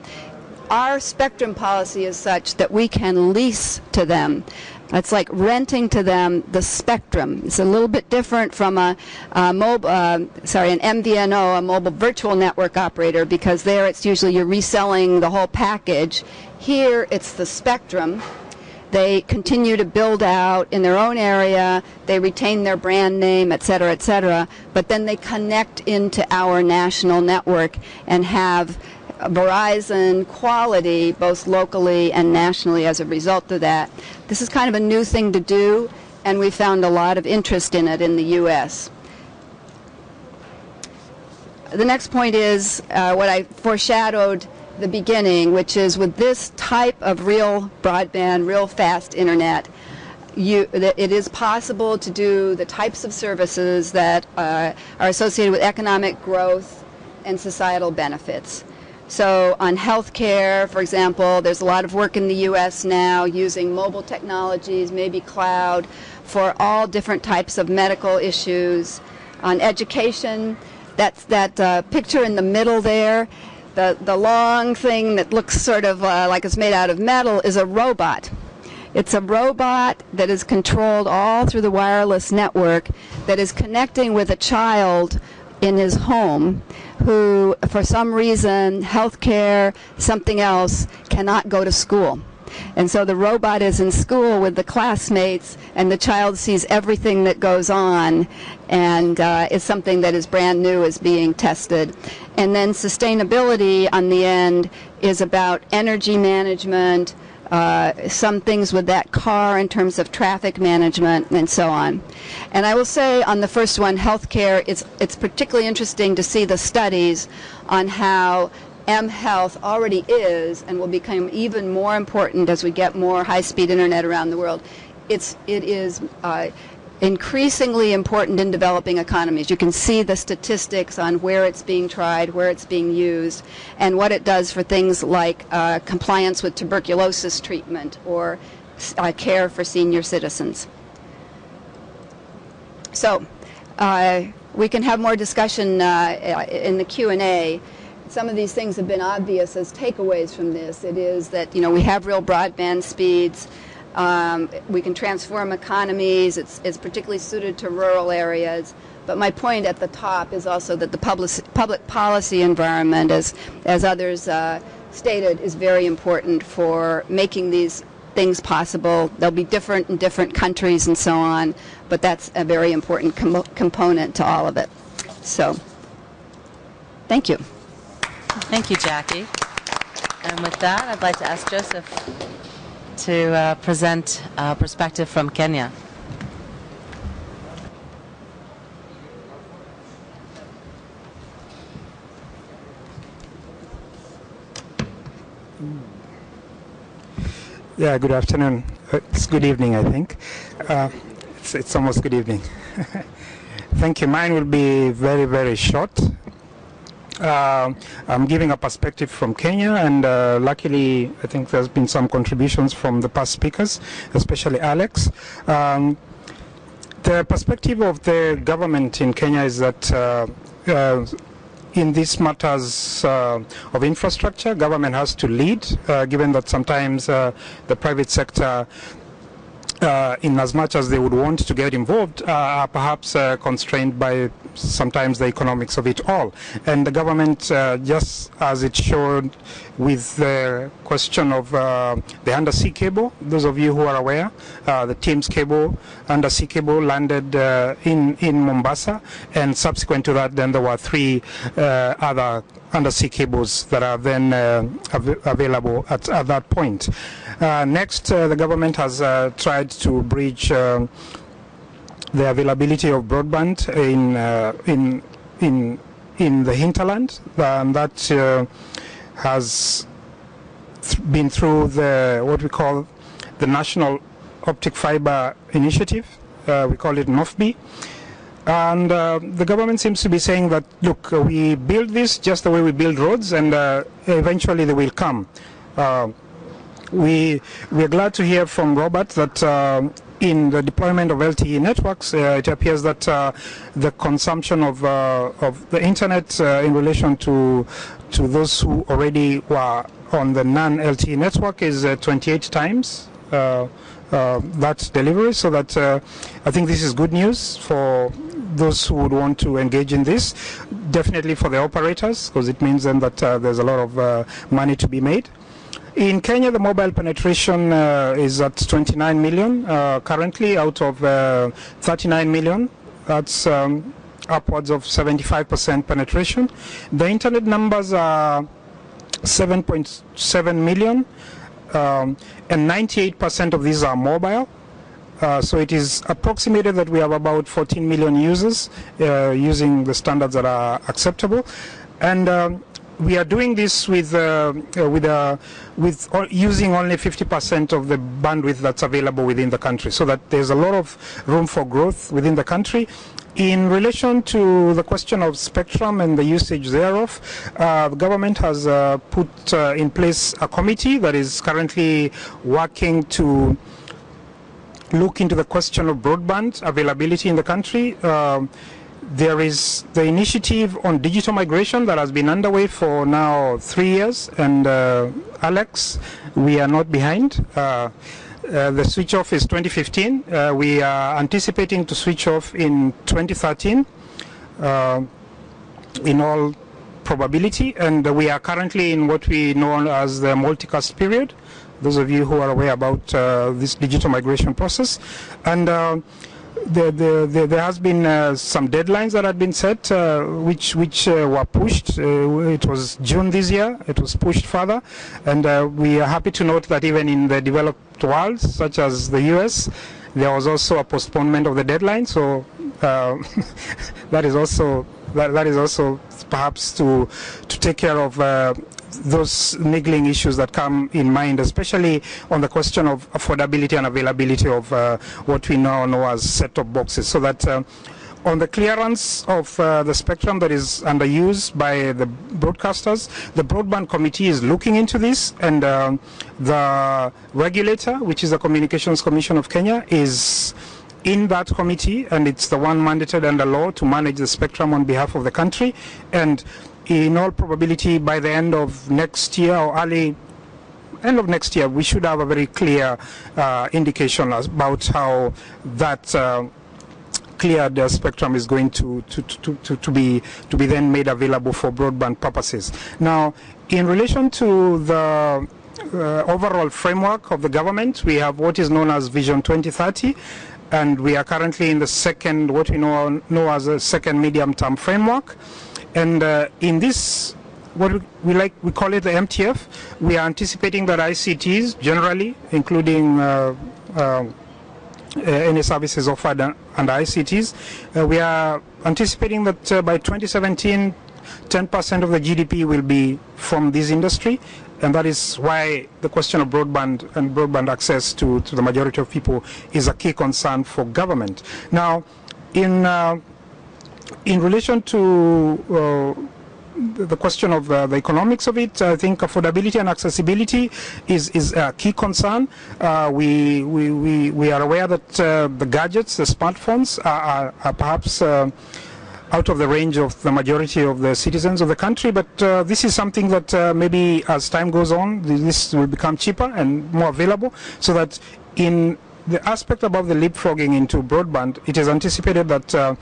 Our spectrum policy is such that we can lease to them. It's like renting to them the spectrum. It's a little bit different from an MVNO, a mobile virtual network operator, because there it's usually you're reselling the whole package. Here it's the spectrum. They continue to build out in their own area. They retain their brand name, et cetera, but then they connect into our national network and have Verizon quality both locally and nationally as a result of that. This is kind of a new thing to do, and we found a lot of interest in it in the U.S. The next point is what I foreshadowed at the beginning, which is with this type of real broadband, real fast internet, it is possible to do the types of services that are associated with economic growth and societal benefits. So on healthcare, for example, there's a lot of work in the U.S. now using mobile technologies, maybe cloud, for all different types of medical issues. On education, that's that picture in the middle there, the long thing that looks sort of like it's made out of metal is a robot. It's a robot that is controlled all through the wireless network that is connecting with a child in his home who, for some reason, healthcare, something else, cannot go to school. And so the robot is in school with the classmates, and the child sees everything that goes on, and it's something that is brand new, is being tested. And then sustainability on the end is about energy management, some things with that car in terms of traffic management and so on. And I will say on the first one, healthcare, it's particularly interesting to see the studies on how mHealth already is and will become even more important as we get more high-speed internet around the world. It is increasingly important in developing economies. You can see the statistics on where it's being tried, where it's being used, and what it does for things like compliance with tuberculosis treatment or care for senior citizens. So we can have more discussion in the Q&A. Some of these things have been obvious as takeaways from this. It is that, you know, we have real broadband speeds. We can transform economies. It's particularly suited to rural areas. But my point at the top is also that the public policy environment, as others stated, is very important for making these things possible. They'll be different in different countries and so on, but that's a very important component to all of it. So, thank you. Thank you, Jackie. And with that, I'd like to ask Joseph to present a perspective from Kenya. Yeah, good afternoon. It's good evening, I think. It's almost good evening. Thank you. Mine will be very, very short. I'm giving a perspective from Kenya, and luckily I think there's been some contributions from the past speakers, especially Alex. The perspective of the government in Kenya is that in these matters of infrastructure, government has to lead, given that sometimes the private sector, in as much as they would want to get involved, are perhaps constrained by sometimes the economics of it all. And the government, just as it showed with the question of the undersea cable, those of you who are aware, the Thames cable, undersea cable landed in Mombasa, and subsequent to that then there were 3 other undersea cables that are then available at that point. Next, the government has tried to bridge the availability of broadband in the hinterland, and that has been through what we call the National Optic Fiber Initiative. We call it NOFB. And the government seems to be saying that, look, we build this just the way we build roads, and eventually they will come. We're glad to hear from Robert that in the deployment of LTE networks, it appears that the consumption of the internet in relation to those who already were on the non-LTE network is 28 times that delivery. So that I think this is good news for those who would want to engage in this. Definitely for the operators, because it means then that there's a lot of money to be made. In Kenya, the mobile penetration is at 29 million currently out of 39 million. That's upwards of 75% penetration. The internet numbers are 7.7 million, and 98% of these are mobile. So it is approximated that we have about 14 million users using the standards that are acceptable. And we are doing this with using only 50% of the bandwidth that's available within the country, so that there's a lot of room for growth within the country. In relation to the question of spectrum and the usage thereof, the government has put in place a committee that is currently working to look into the question of broadband availability in the country. There is the initiative on digital migration that has been underway for now 3 years, and Alex, we are not behind. The switch off is 2015. We are anticipating to switch off in 2013 in all probability, and we are currently in what we know as the multicast period. Those of you who are aware about this digital migration process. And there has been some deadlines that had been set, which were pushed. It was June this year. It was pushed further, and we are happy to note that even in the developed world, such as the US, there was also a postponement of the deadline. So that is also perhaps to take care of those niggling issues that come in mind, especially on the question of affordability and availability of what we now know as set-top boxes. So that on the clearance of the spectrum that is under use by the broadcasters, the Broadband Committee is looking into this, and the regulator, which is the Communications Commission of Kenya, is in that committee, and it's the one mandated under law to manage the spectrum on behalf of the country. And in all probability, by the end of next year or early end of next year, we should have a very clear indication about how that cleared spectrum is going to be then made available for broadband purposes. Now, in relation to the overall framework of the government, we have what is known as Vision 2030, and we are currently in the second, what we know as a second medium-term framework. And in this, what we call it the MTF, we are anticipating that ICTs generally, including any services offered under ICTs, we are anticipating that by 2017, 10% of the GDP will be from this industry, and that is why the question of broadband and broadband access to the majority of people is a key concern for government. Now, in relation to the question of the economics of it, I think affordability and accessibility is a key concern. We are aware that the gadgets, the smartphones, are perhaps out of the range of the majority of the citizens of the country, but this is something that maybe as time goes on, this will become cheaper and more available, so that in the aspect about the leapfrogging into broadband, it is anticipated that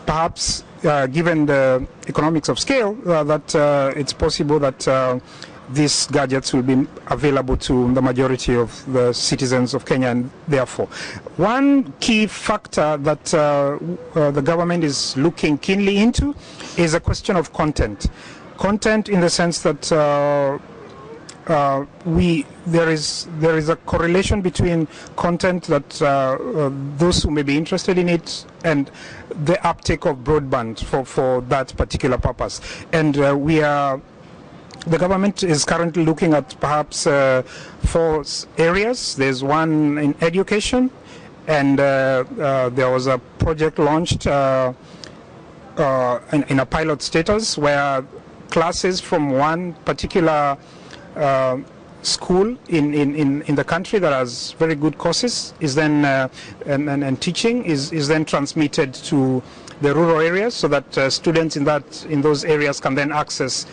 perhaps given the economics of scale, that it's possible that these gadgets will be available to the majority of the citizens of Kenya. And therefore, one key factor that the government is looking keenly into is a question of content. Content in the sense that there is a correlation between content that those who may be interested in it and the uptake of broadband for that particular purpose. And the government is currently looking at perhaps 4 areas. There's one in education, and there was a project launched in a pilot status where classes from one particular school in the country that has very good courses is then and teaching is then transmitted to the rural areas, so that students in those areas can then access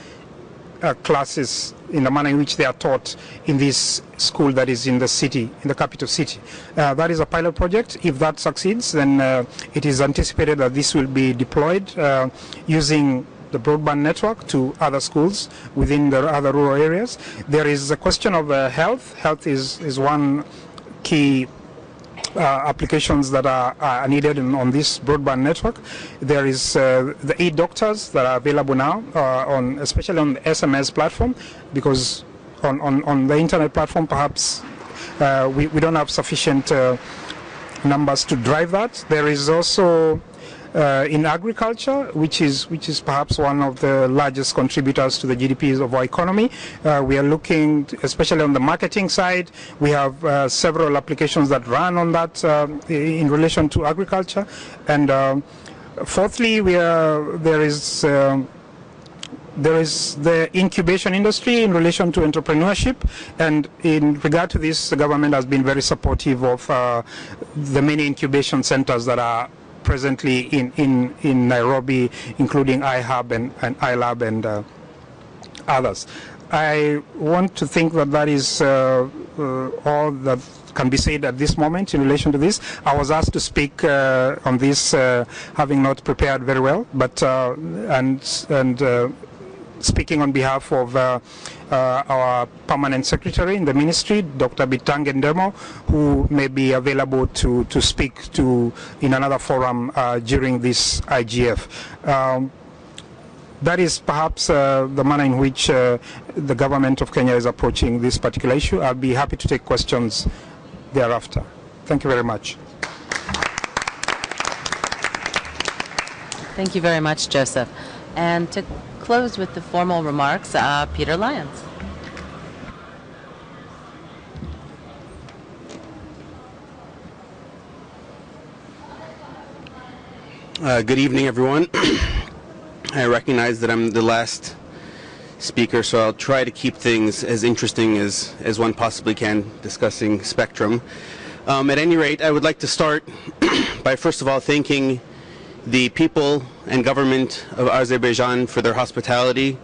classes in the manner in which they are taught in this school that is in the city, in the capital city. That is a pilot project. If that succeeds, then it is anticipated that this will be deployed using the broadband network to other schools within the other rural areas. There is a question of health. Health is one key applications that are needed on this broadband network. There is the e-doctors that are available now, especially on the SMS platform, because on the internet platform perhaps we don't have sufficient numbers to drive that. There is also in agriculture, which is perhaps one of the largest contributors to the GDP of our economy. We are looking, especially on the marketing side, we have several applications that run on that in relation to agriculture. And fourthly, there is the incubation industry in relation to entrepreneurship, and in regard to this, the government has been very supportive of the many incubation centers that are presently in Nairobi, including iHub and iLab and others. I want to think that is all that can be said at this moment in relation to this. I was asked to speak on this, having not prepared very well, but speaking on behalf of our permanent secretary in the ministry, Dr. Bitange Ndemo, who may be available to speak to in another forum during this IGF. That is perhaps the manner in which the government of Kenya is approaching this particular issue. I'll be happy to take questions thereafter. Thank you very much. Thank you very much, Joseph. And to close with the formal remarks, Peter Lyons. Good evening, everyone. I recognize that I'm the last speaker, so I'll try to keep things as interesting as one possibly can discussing Spectrum. At any rate, I would like to start by first of all thanking the people and government of Azerbaijan for their hospitality.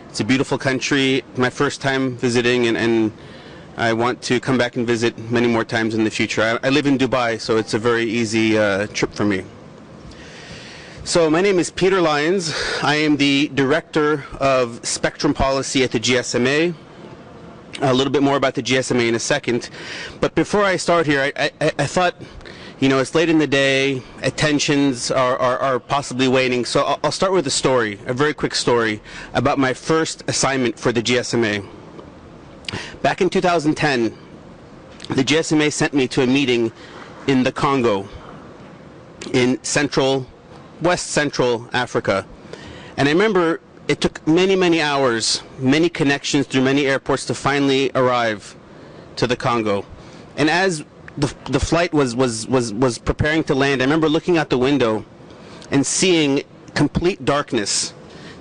It's a beautiful country, my first time visiting, and I want to come back and visit many more times in the future. I live in Dubai, so it's a very easy trip for me. So my name is Peter Lyons. I am the Director of Spectrum Policy at the GSMA. A little bit more about the GSMA in a second. But before I start here, I thought, you know, it's late in the day, attentions are possibly waning, so I'll start with a story, a very quick story about my first assignment for the GSMA. Back in 2010, the GSMA sent me to a meeting in the Congo, in West Central Africa. And I remember it took many hours, many connections through many airports to finally arrive to the Congo. And as the flight was preparing to land, I remember looking out the window and seeing complete darkness.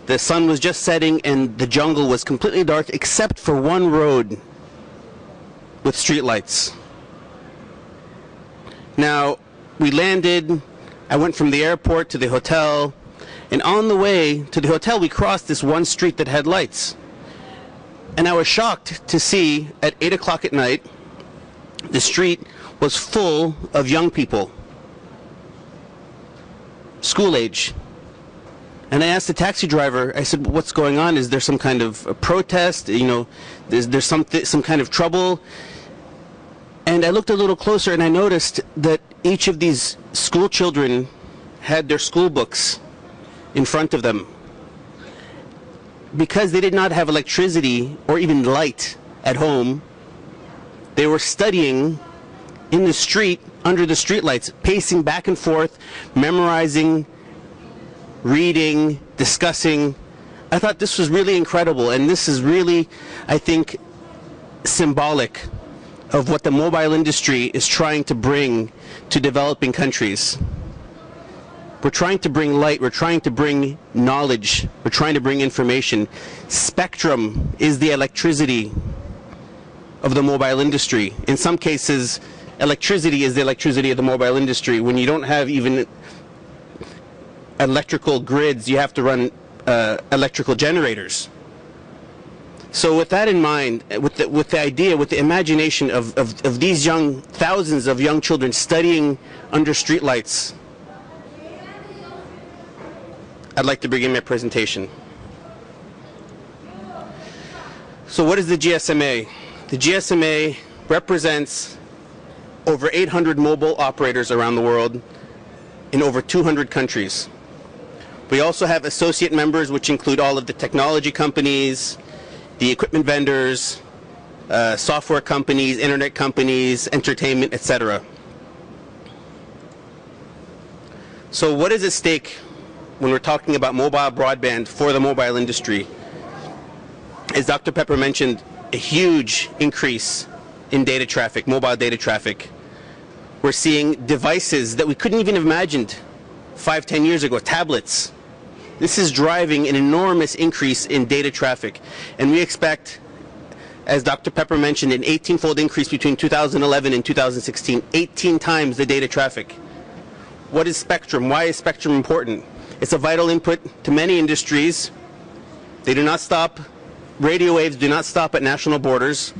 The sun was just setting and the jungle was completely dark except for one road with streetlights. Now, we landed, I went from the airport to the hotel, and on the way to the hotel we crossed this one street that had lights. And I was shocked to see at 8 o'clock at night, the street was full of young people, school age. And I asked the taxi driver, I said, what's going on? Is there some kind of a protest? You know, there's some kind of trouble? And I looked a little closer and I noticed that each of these school children had their school books in front of them. Because they did not have electricity or even light at home, they were studying in the street, under the streetlights, pacing back and forth, memorizing, reading, discussing. I thought this was really incredible, and this is really, I think, symbolic of what the mobile industry is trying to bring to developing countries. We're trying to bring light, we're trying to bring knowledge, we're trying to bring information. Spectrum is the electricity of the mobile industry. In some cases, electricity is the electricity of the mobile industry. When you don't have even electrical grids, you have to run electrical generators. So with that in mind, with the idea, with the imagination of these thousands of young children studying under streetlights, I'd like to begin my presentation. So what is the GSMA? The GSMA represents over 800 mobile operators around the world in over 200 countries. We also have associate members, which include all of the technology companies, the equipment vendors, software companies, internet companies, entertainment, etc. So what is at stake when we're talking about mobile broadband for the mobile industry? As Dr. Pepper mentioned, a huge increase in data traffic, mobile data traffic. We're seeing devices that we couldn't even have imagined 5-10 years ago, tablets. This is driving an enormous increase in data traffic, and we expect, as Dr. Pepper mentioned, an 18-fold increase between 2011 and 2016, 18 times the data traffic. What is spectrum? Why is spectrum important? It's a vital input to many industries. They do not stop. Radio waves do not stop at national borders.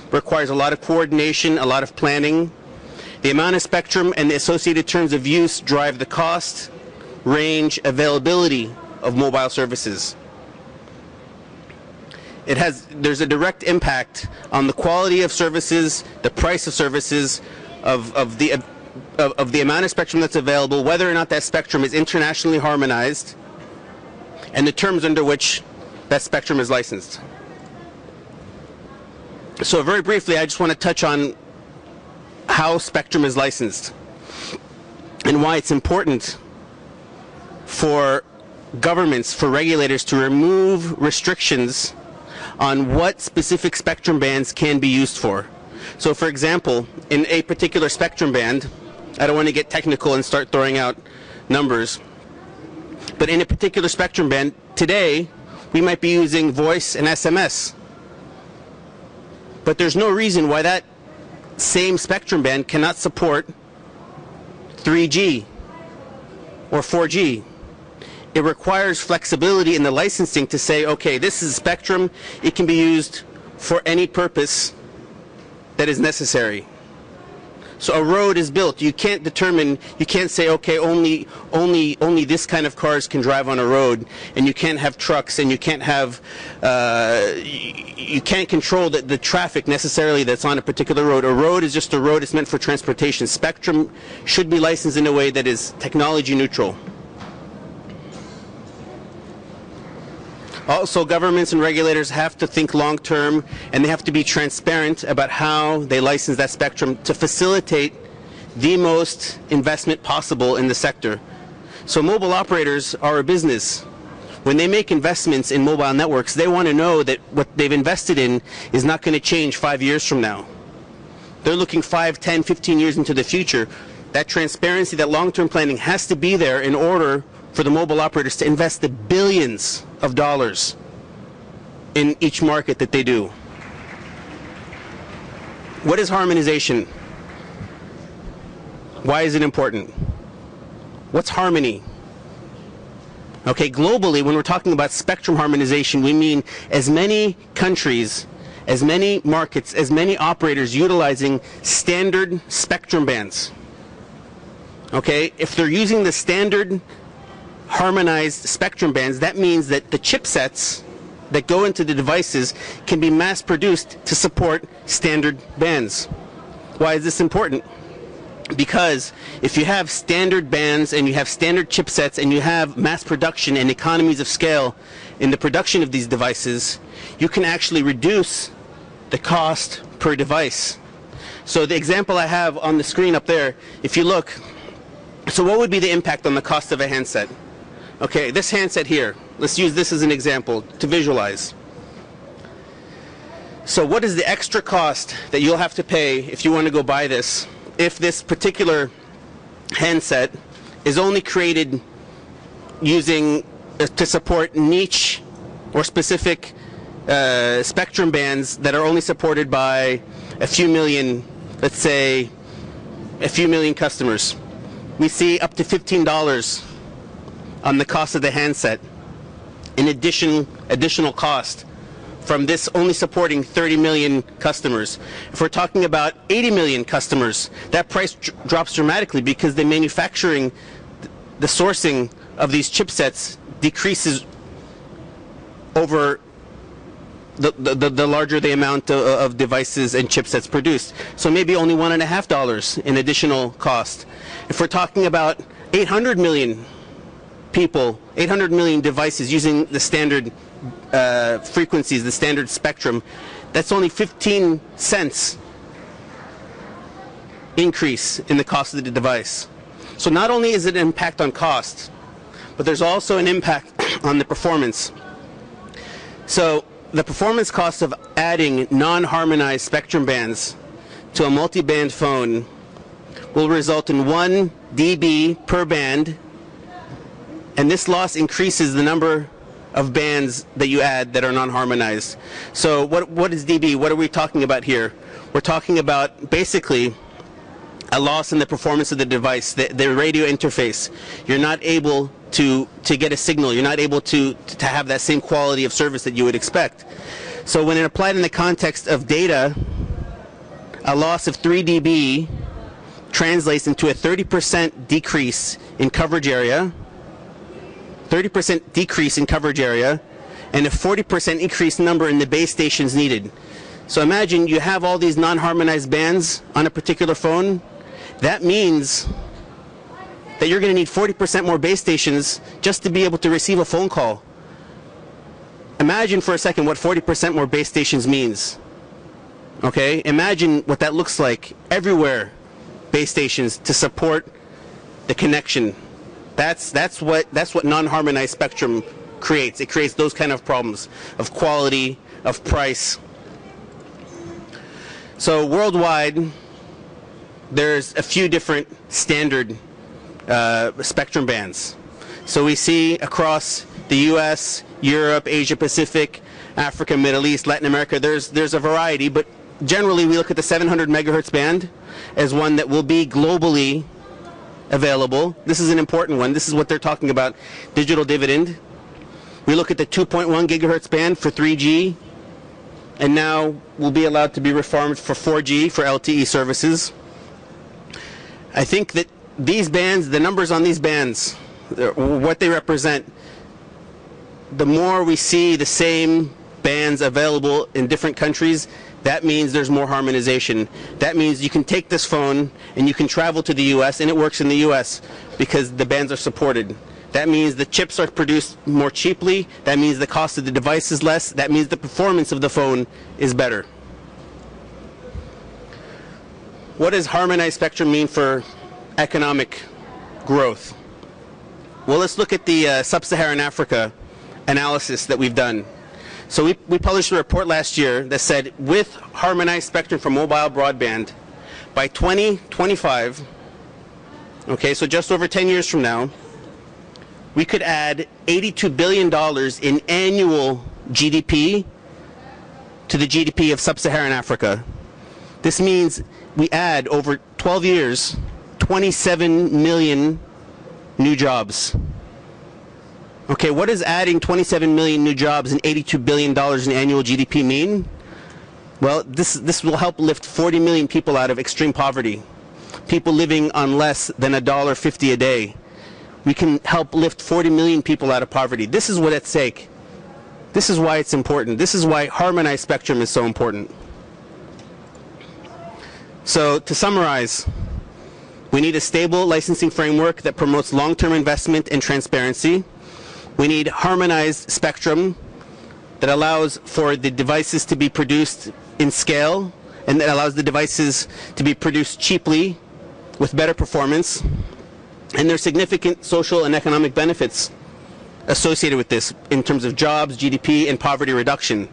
It requires a lot of coordination, a lot of planning. The amount of spectrum and the associated terms of use drive the cost, range, availability of mobile services. There's a direct impact on the quality of services, the price of services, of the amount of spectrum that's available, whether or not that spectrum is internationally harmonized, and the terms under which that spectrum is licensed. So very briefly, I just want to touch on how spectrum is licensed and why it's important for governments, for regulators to remove restrictions on what specific spectrum bands can be used for. So for example, in a particular spectrum band, I don't want to get technical and start throwing out numbers, but in a particular spectrum band, today we might be using voice and SMS. But there's no reason why that same spectrum band cannot support 3G or 4G. It requires flexibility in the licensing to say, okay, this is spectrum, it can be used for any purpose that is necessary. So a road is built. You can't say, okay, only this kind of cars can drive on a road, and you can't have trucks, and you can't have, you can't control the traffic necessarily that's on a particular road. A road is just a road. It's meant for transportation. Spectrum should be licensed in a way that is technology neutral. Also, governments and regulators have to think long-term, and they have to be transparent about how they license that spectrum to facilitate the most investment possible in the sector. So mobile operators are a business. When they make investments in mobile networks, they want to know that what they've invested in is not going to change 5 years from now. They're looking 5, 10, 15 years into the future. That transparency, that long-term planning has to be there in order for the mobile operators to invest the billions of dollars in each market that they do. What is harmonization? Why is it important? What's harmony? Okay, globally, when we're talking about spectrum harmonization, we mean as many countries, as many markets, as many operators utilizing standard spectrum bands. Okay, if they're using the standard harmonized spectrum bands, that means that the chipsets that go into the devices can be mass produced to support standard bands. Why is this important? Because if you have standard bands and you have standard chipsets and you have mass production and economies of scale in the production of these devices, you can actually reduce the cost per device. So the example I have on the screen up there, if you look, so what would be the impact on the cost of a handset? Okay, this handset here, let's use this as an example to visualize. So what is the extra cost that you'll have to pay if you want to go buy this, if this particular handset is only created using to support niche or specific spectrum bands that are only supported by a few million, let's say a few million customers? We see up to $15 on the cost of the handset in additional cost from this only supporting 30 million customers. If we're talking about 80 million customers, that price drops dramatically because the manufacturing, the sourcing of these chipsets decreases over the larger the amount of devices and chipsets produced. So maybe only $1.50 in additional cost. If we're talking about 800 million people, 800 million devices using the standard frequencies, the standard spectrum, that's only 15 cents increase in the cost of the device. So not only is it an impact on cost, but there's also an impact on the performance. So the performance cost of adding non-harmonized spectrum bands to a multi-band phone will result in 1 dB per band, and this loss increases the number of bands that you add that are non-harmonized. So what is dB? What are we talking about here? We're talking about basically a loss in the performance of the device, the radio interface. You're not able to get a signal. You're not able to have that same quality of service that you would expect. So when it applied in the context of data, a loss of 3 dB translates into a 30% decrease in coverage area, 30% decrease in coverage area, and a 40% increased number in the base stations needed. So imagine you have all these non-harmonized bands on a particular phone. That means that you're going to need 40% more base stations just to be able to receive a phone call. Imagine for a second what 40% more base stations means. Okay? Imagine what that looks like everywhere, base stations to support the connection. That's what non-harmonized spectrum creates. It creates those kind of problems of quality, of price. So worldwide, there's a few different standard spectrum bands. So we see across the US, Europe, Asia Pacific, Africa, Middle East, Latin America, there's a variety, but generally we look at the 700 megahertz band as one that will be globally available. This is an important one. This is what they're talking about, digital dividend. We look at the 2.1 gigahertz band for 3G, and now will be allowed to be reformed for 4G for LTE services. I think that these bands, the numbers on these bands, what they represent, the more we see the same bands available in different countries, that means there's more harmonization. That means you can take this phone and you can travel to the US and it works in the US because the bands are supported. That means the chips are produced more cheaply. That means the cost of the device is less. That means the performance of the phone is better. What does harmonized spectrum mean for economic growth? Well, let's look at the sub-Saharan Africa analysis that we've done. So we published a report last year that said with harmonized spectrum for mobile broadband, by 2025, okay, so just over 10 years from now, we could add $82 billion in annual GDP to the GDP of sub-Saharan Africa. This means we add over 12 years 27 million new jobs. Okay, what does adding 27 million new jobs and $82 billion in annual GDP mean? Well, this will help lift 40 million people out of extreme poverty, people living on less than $1.50 a day. We can help lift 40 million people out of poverty. This is what's at stake. This is why it's important. This is why harmonized spectrum is so important. So, to summarize, we need a stable licensing framework that promotes long-term investment and transparency. We need harmonized spectrum that allows for the devices to be produced in scale and that allows the devices to be produced cheaply with better performance. And there are significant social and economic benefits associated with this in terms of jobs, GDP, and poverty reduction.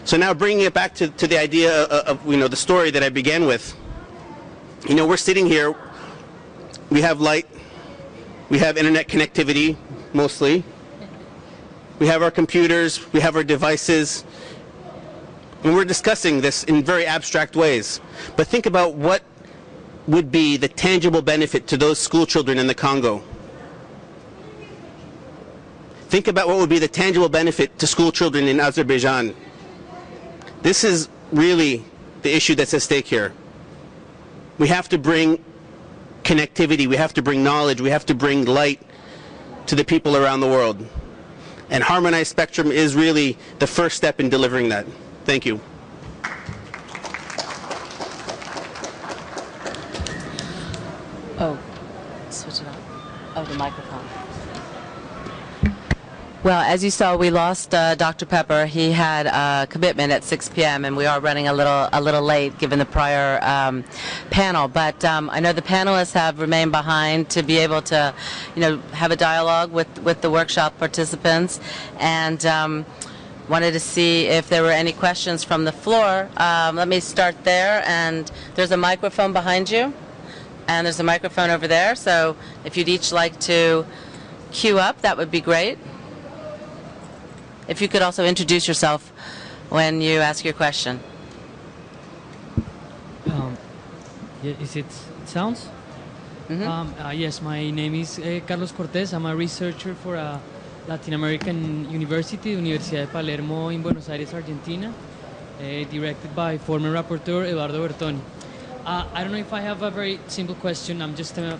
So now bringing it back to the idea of the story that I began with. We're sitting here, we have light, we have internet connectivity, mostly. We have our computers, we have our devices, and we're discussing this in very abstract ways. But think about what would be the tangible benefit to those school children in the Congo. Think about what would be the tangible benefit to school children in Azerbaijan. This is really the issue that's at stake here. We have to bring connectivity, we have to bring knowledge, we have to bring light to the people around the world. And harmonized spectrum is really the first step in delivering that. Thank you. Oh, switch it up. Oh, the microphone. Well, as you saw, we lost Dr. Pepper. He had a commitment at 6 p.m. and we are running a little late given the prior panel. But I know the panelists have remained behind to be able to, have a dialogue with the workshop participants, and wanted to see if there were any questions from the floor. Let me start there, and there's a microphone behind you, and there's a microphone over there. So if you'd each like to queue up, that would be great. If you could also introduce yourself when you ask your question. Is it sounds? Yes, my name is Carlos Cortés. I'm a researcher for a Latin American university, Universidad de Palermo in Buenos Aires, Argentina, directed by former rapporteur Eduardo Bertoni. I don't know if I have a very simple question. I'm just a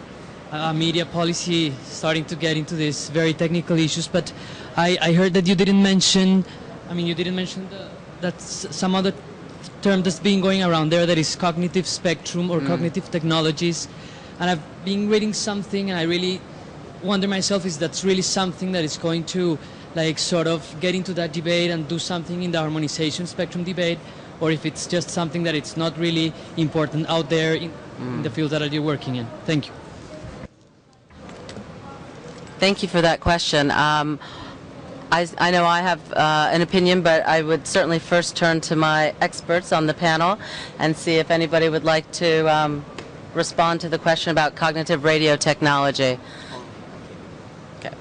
media policy starting to get into these very technical issues, but I heard that you didn't mention, that some other term that's been going around there, that is cognitive spectrum or cognitive technologies. And I've been reading something, and I really wonder myself, is that's really something that is going to sort of get into that debate and do something in the harmonization spectrum debate, or if it's just something that it's not really important out there in the field that you're working in. Thank you. Thank you for that question. I know I have an opinion, but I would certainly first turn to my experts on the panel and see if anybody would like to respond to the question about cognitive radio technology. Okay.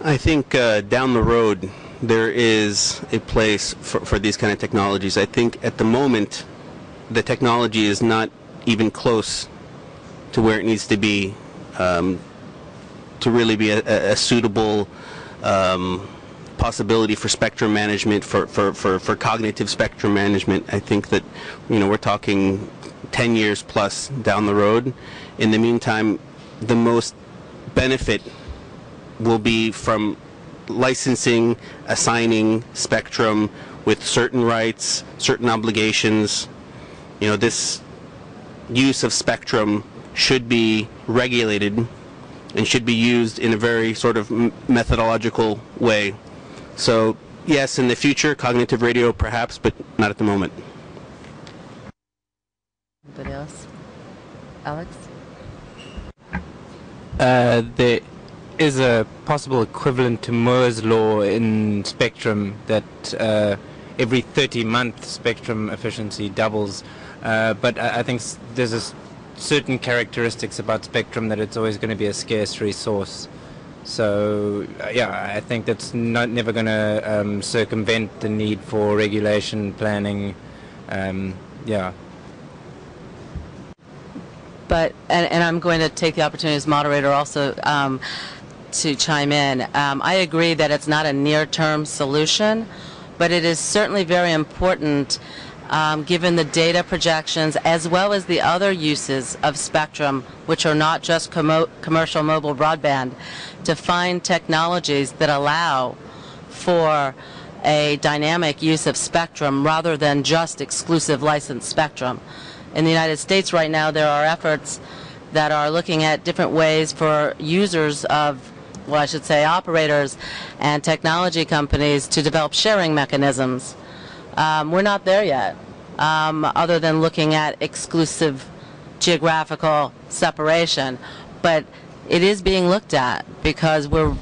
I think down the road there is a place for these kind of technologies. I think at the moment the technology is not even close to where it needs to be to really be a suitable possibility for spectrum management, for cognitive spectrum management. I think that we're talking 10 years plus down the road. In the meantime, the most benefit will be from licensing, assigning spectrum with certain rights, certain obligations. This use of spectrum should be regulated and should be used in a very sort of methodological way. So yes, in the future, cognitive radio perhaps, but not at the moment. Anybody else? Alex? There is a possible equivalent to Moore's law in spectrum that every 30 months spectrum efficiency doubles. But I think there's certain characteristics about spectrum that it's always going to be a scarce resource. So yeah, I think that's never going to circumvent the need for regulation, planning. Yeah. But and I'm going to take the opportunity as moderator also to chime in. I agree that it's not a near-term solution, but it is certainly very important given the data projections as well as the other uses of spectrum, which are not just commercial mobile broadband, to find technologies that allow for a dynamic use of spectrum rather than just exclusive licensed spectrum. In the United States right now, there are efforts that are looking at different ways for users of, well, I should say operators and technology companies to develop sharing mechanisms. We're not there yet, other than looking at exclusive geographical separation. But it is being looked at because we're,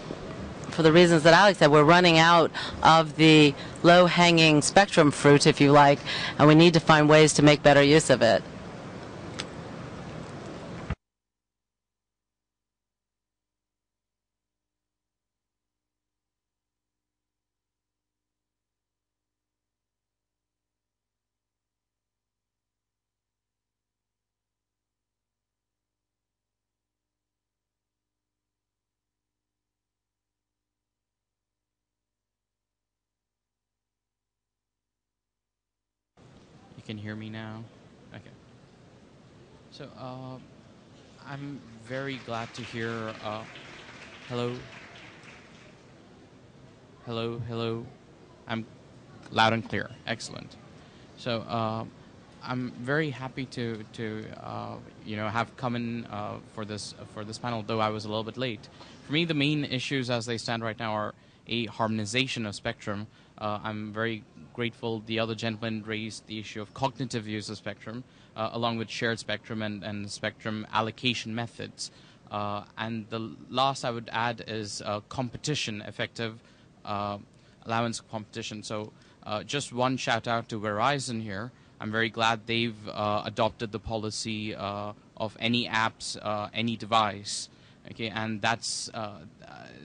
for the reasons that Alex said, we're running out of the low-hanging spectrum fruit, if you like, and we need to find ways to make better use of it. can hear me now. Okay. So I'm very glad to hear. Hello. Hello. Hello. I'm loud and clear. Excellent. So I'm very happy to have come in for this panel, though I was a little bit late. For me, the main issues as they stand right now are a harmonization of spectrum. I'm very grateful the other gentleman raised the issue of cognitive use of spectrum, along with shared spectrum and spectrum allocation methods. And the last I would add is competition, effective allowance of competition. So just one shout out to Verizon here. I'm very glad they've adopted the policy of any apps, any device. Okay, and that's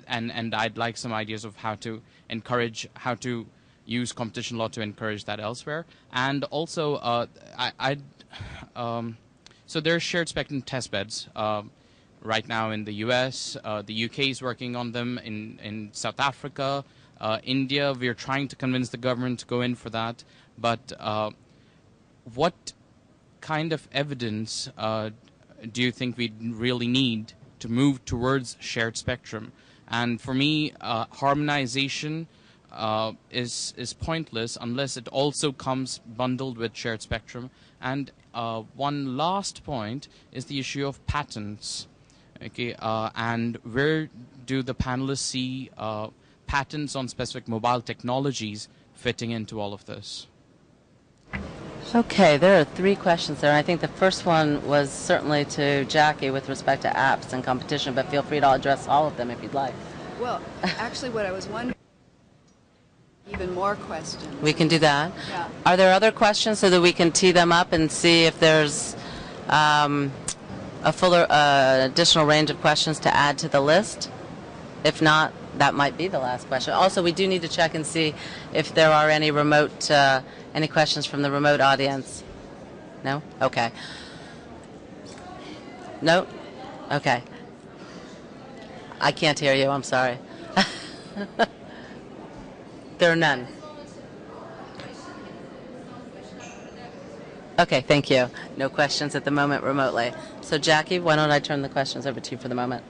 and I'd like some ideas of how to use competition law to encourage that elsewhere. And also, so there's shared spectrum test beds right now in the U.S. The UK is working on them in South Africa, India. We're trying to convince the government to go in for that. But what kind of evidence do you think we really need to move towards shared spectrum? And for me, harmonization is pointless unless it also comes bundled with shared spectrum. And one last point is the issue of patents. Okay, and where do the panelists see patents on specific mobile technologies fitting into all of this? Okay, there are 3 questions there. I think the first one was certainly to Jackie with respect to apps and competition, but feel free to address all of them if you'd like. Well, actually what I was wondering, even more questions. We can do that. Yeah. Are there other questions so that we can tee them up and see if there's a fuller additional range of questions to add to the list? If not, that might be the last question. Also, we do need to check and see if there are any remote, any questions from the remote audience. No? Okay. No? Okay. I can't hear you. I'm sorry. There are none. Okay, thank you. No questions at the moment remotely. So, Jackie, why don't I turn the questions over to you for the moment?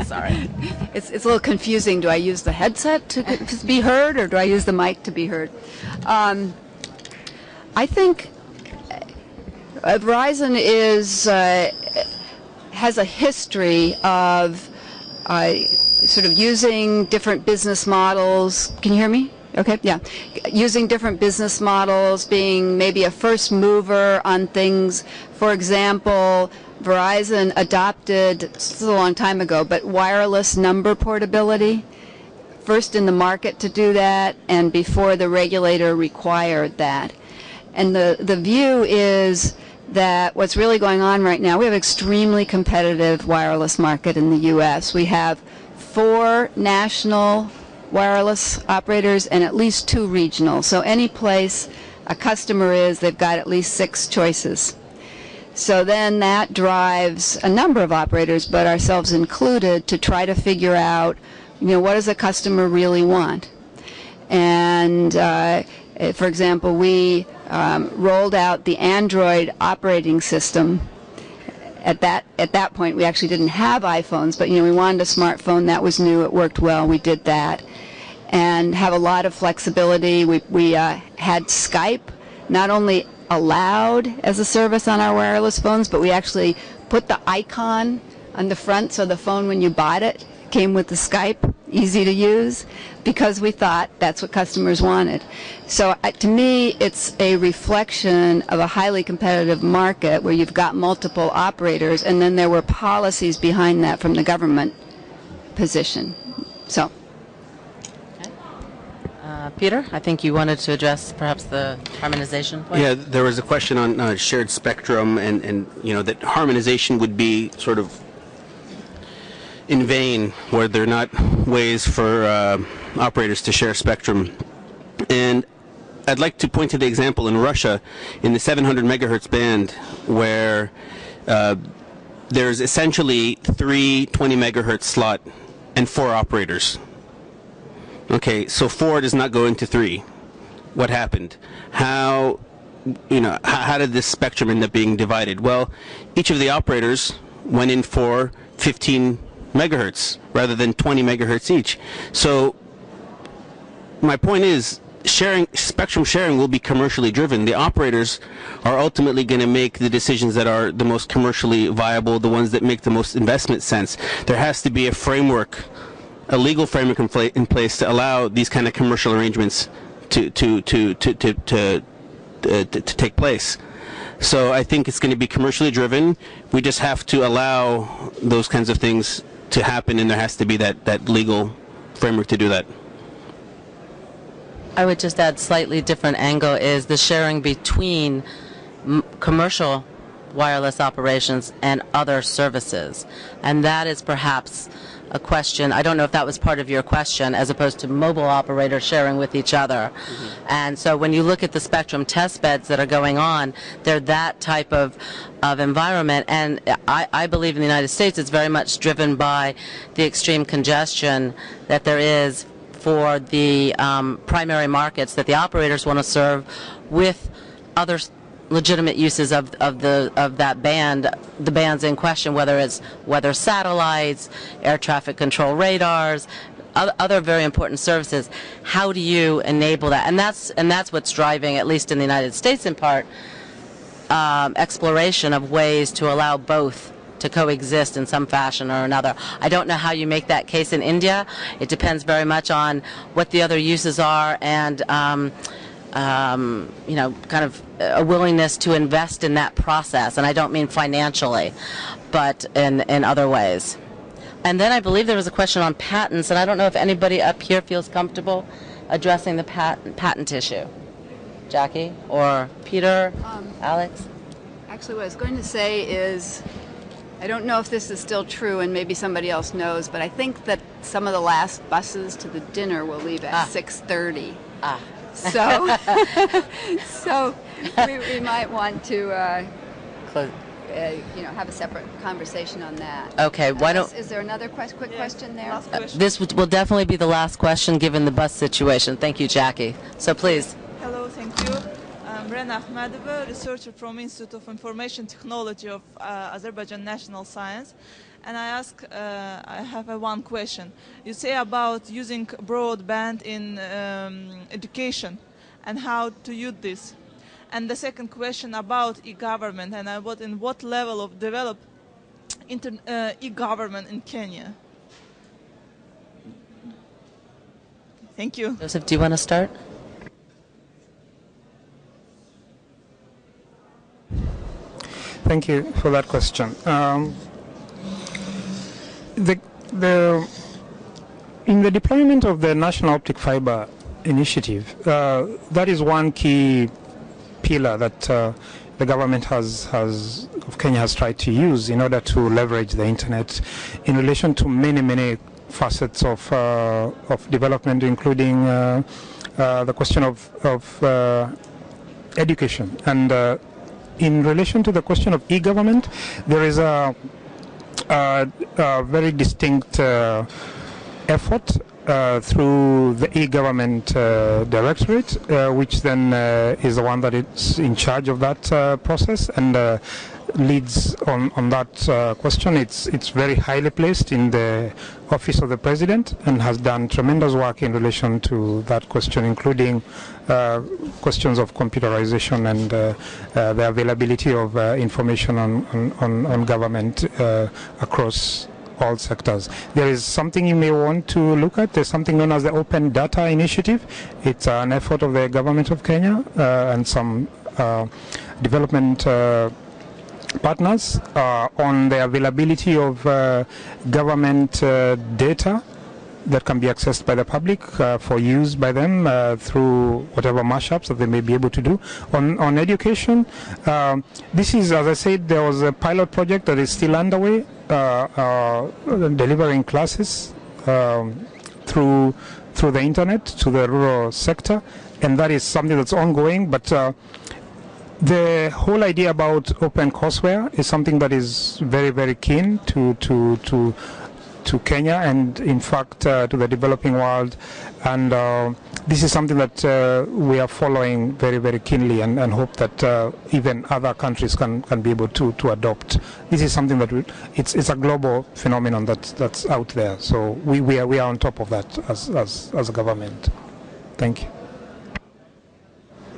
Sorry. It's a little confusing. Do I use the headset to be heard, or do I use the mic to be heard? I think Verizon has a history of sort of using different business models. Can you hear me? Okay, yeah. Using different business models, being maybe a first mover on things. For example, Verizon adopted, this is a long time ago, but wireless number portability. First in the market to do that, and before the regulator required that. And the view is that what's really going on right now, we have an extremely competitive wireless market in the U.S. We have 4 national wireless operators and at least 2 regional. So any place a customer is, they've got at least 6 choices. So then that drives a number of operators, but ourselves included, to try to figure out, what does a customer really want? And for example, we rolled out the Android operating system. At that point, we actually didn't have iPhones, but we wanted a smartphone. That was new. It worked well. We did that, and have a lot of flexibility. We had Skype not only allowed as a service on our wireless phones, but we actually put the icon on the front, so the phone, when you bought it, came with the Skype, easy to use, because we thought that's what customers wanted. So to me, it's a reflection of a highly competitive market where you've got multiple operators, and then there were policies behind that from the government position. So. Peter, I think you wanted to address perhaps the harmonization point. Yeah, there was a question on shared spectrum, and that harmonization would be sort of in vain where there are not ways for operators to share spectrum. And I'd like to point to the example in Russia in the 700 megahertz band where there's essentially 3 20 megahertz slot and 4 operators. Okay, so 4 does not go into 3. What happened? How did this spectrum end up being divided? Well, each of the operators went in for 15 megahertz rather than 20 megahertz each. So my point is, spectrum sharing will be commercially driven. The operators are ultimately going to make the decisions that are the most commercially viable, the ones that make the most investment sense. There has to be a framework, a legal framework in place to allow these kind of commercial arrangements to take place. So I think it's going to be commercially driven. We just have to allow those kinds of things to happen, and there has to be that legal framework to do that. I would just add slightly different angle is the sharing between commercial wireless operations and other services. And that is perhaps a question, I don't know if that was part of your question, as opposed to mobile operators sharing with each other. And so when you look at the spectrum test beds that are going on, they're that type of environment. And I believe in the United States it's very much driven by the extreme congestion that there is for the primary markets that the operators want to serve with other legitimate uses of that band, the bands in question, whether it's weather satellites, air traffic control radars, other very important services. How do you enable that? And that's what's driving, at least in the United States in part, exploration of ways to allow both to coexist in some fashion or another. I don't know how you make that case in India. It depends very much on what the other uses are and kind of a willingness to invest in that process. And I don't mean financially, but in other ways. And then I believe there was a question on patents, and I don't know if anybody up here feels comfortable addressing the patent issue. Jackie or Peter, Alex? Actually, what I was going to say is, I don't know if this is still true, and maybe somebody else knows, but I think that some of the last buses to the dinner will leave at 6:30. So, so we might want to, have a separate conversation on that. Okay. Why don't? Is there another quick question there? This will definitely be the last question, given the bus situation. Thank you, Jackie. So please. Hello. Thank you. I'm Rena Ahmedova, researcher from Institute of Information Technology of Azerbaijan National Science. And I have one question. You say about using broadband in education and how to use this. And the second question about e-government and in what level of develop e-government in Kenya. Thank you. Joseph, do you want to start? Thank you for that question. In the deployment of the National Optic Fiber Initiative, that is one key pillar that the government of Kenya has tried to use in order to leverage the internet in relation to many facets of development, including the question of education. And in relation to the question of e-government, there is a very distinct effort through the e-government directorate, which then is the one that is in charge of that process and leads on that question. It's very highly placed in the office of the president and has done tremendous work in relation to that question, including questions of computerization and the availability of information on government across all sectors. There is something you may want to look at. There's something known as the Open Data Initiative. It's an effort of the government of Kenya and some development partners on the availability of government data that can be accessed by the public for use by them through whatever mashups that they may be able to do. On education, this is, as I said, there was a pilot project that is still underway, delivering classes through the internet to the rural sector, and that is something that's ongoing. But the whole idea about open courseware is something that is very keen to to Kenya and in fact to the developing world, and this is something that we are following very, very keenly, and hope that even other countries can be able to adopt. This is something that it's a global phenomenon that's out there, so we are on top of that as a government. Thank you.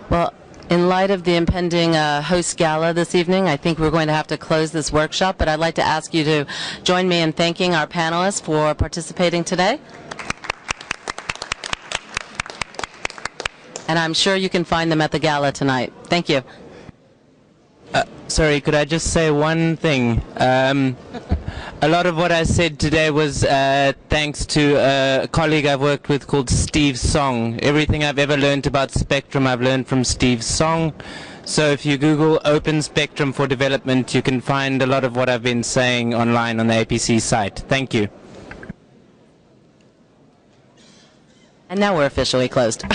Well, in light of the impending host gala this evening, I think we're going to have to close this workshop, but I'd like to ask you to join me in thanking our panelists for participating today. And I'm sure you can find them at the gala tonight. Thank you. Sorry, could I just say one thing? A lot of what I said today was thanks to a colleague I've worked with called Steve Song. Everything I've ever learned about Spectrum, I've learned from Steve Song. So if you Google Open Spectrum for Development, you can find a lot of what I've been saying online on the APC site. Thank you. And now we're officially closed.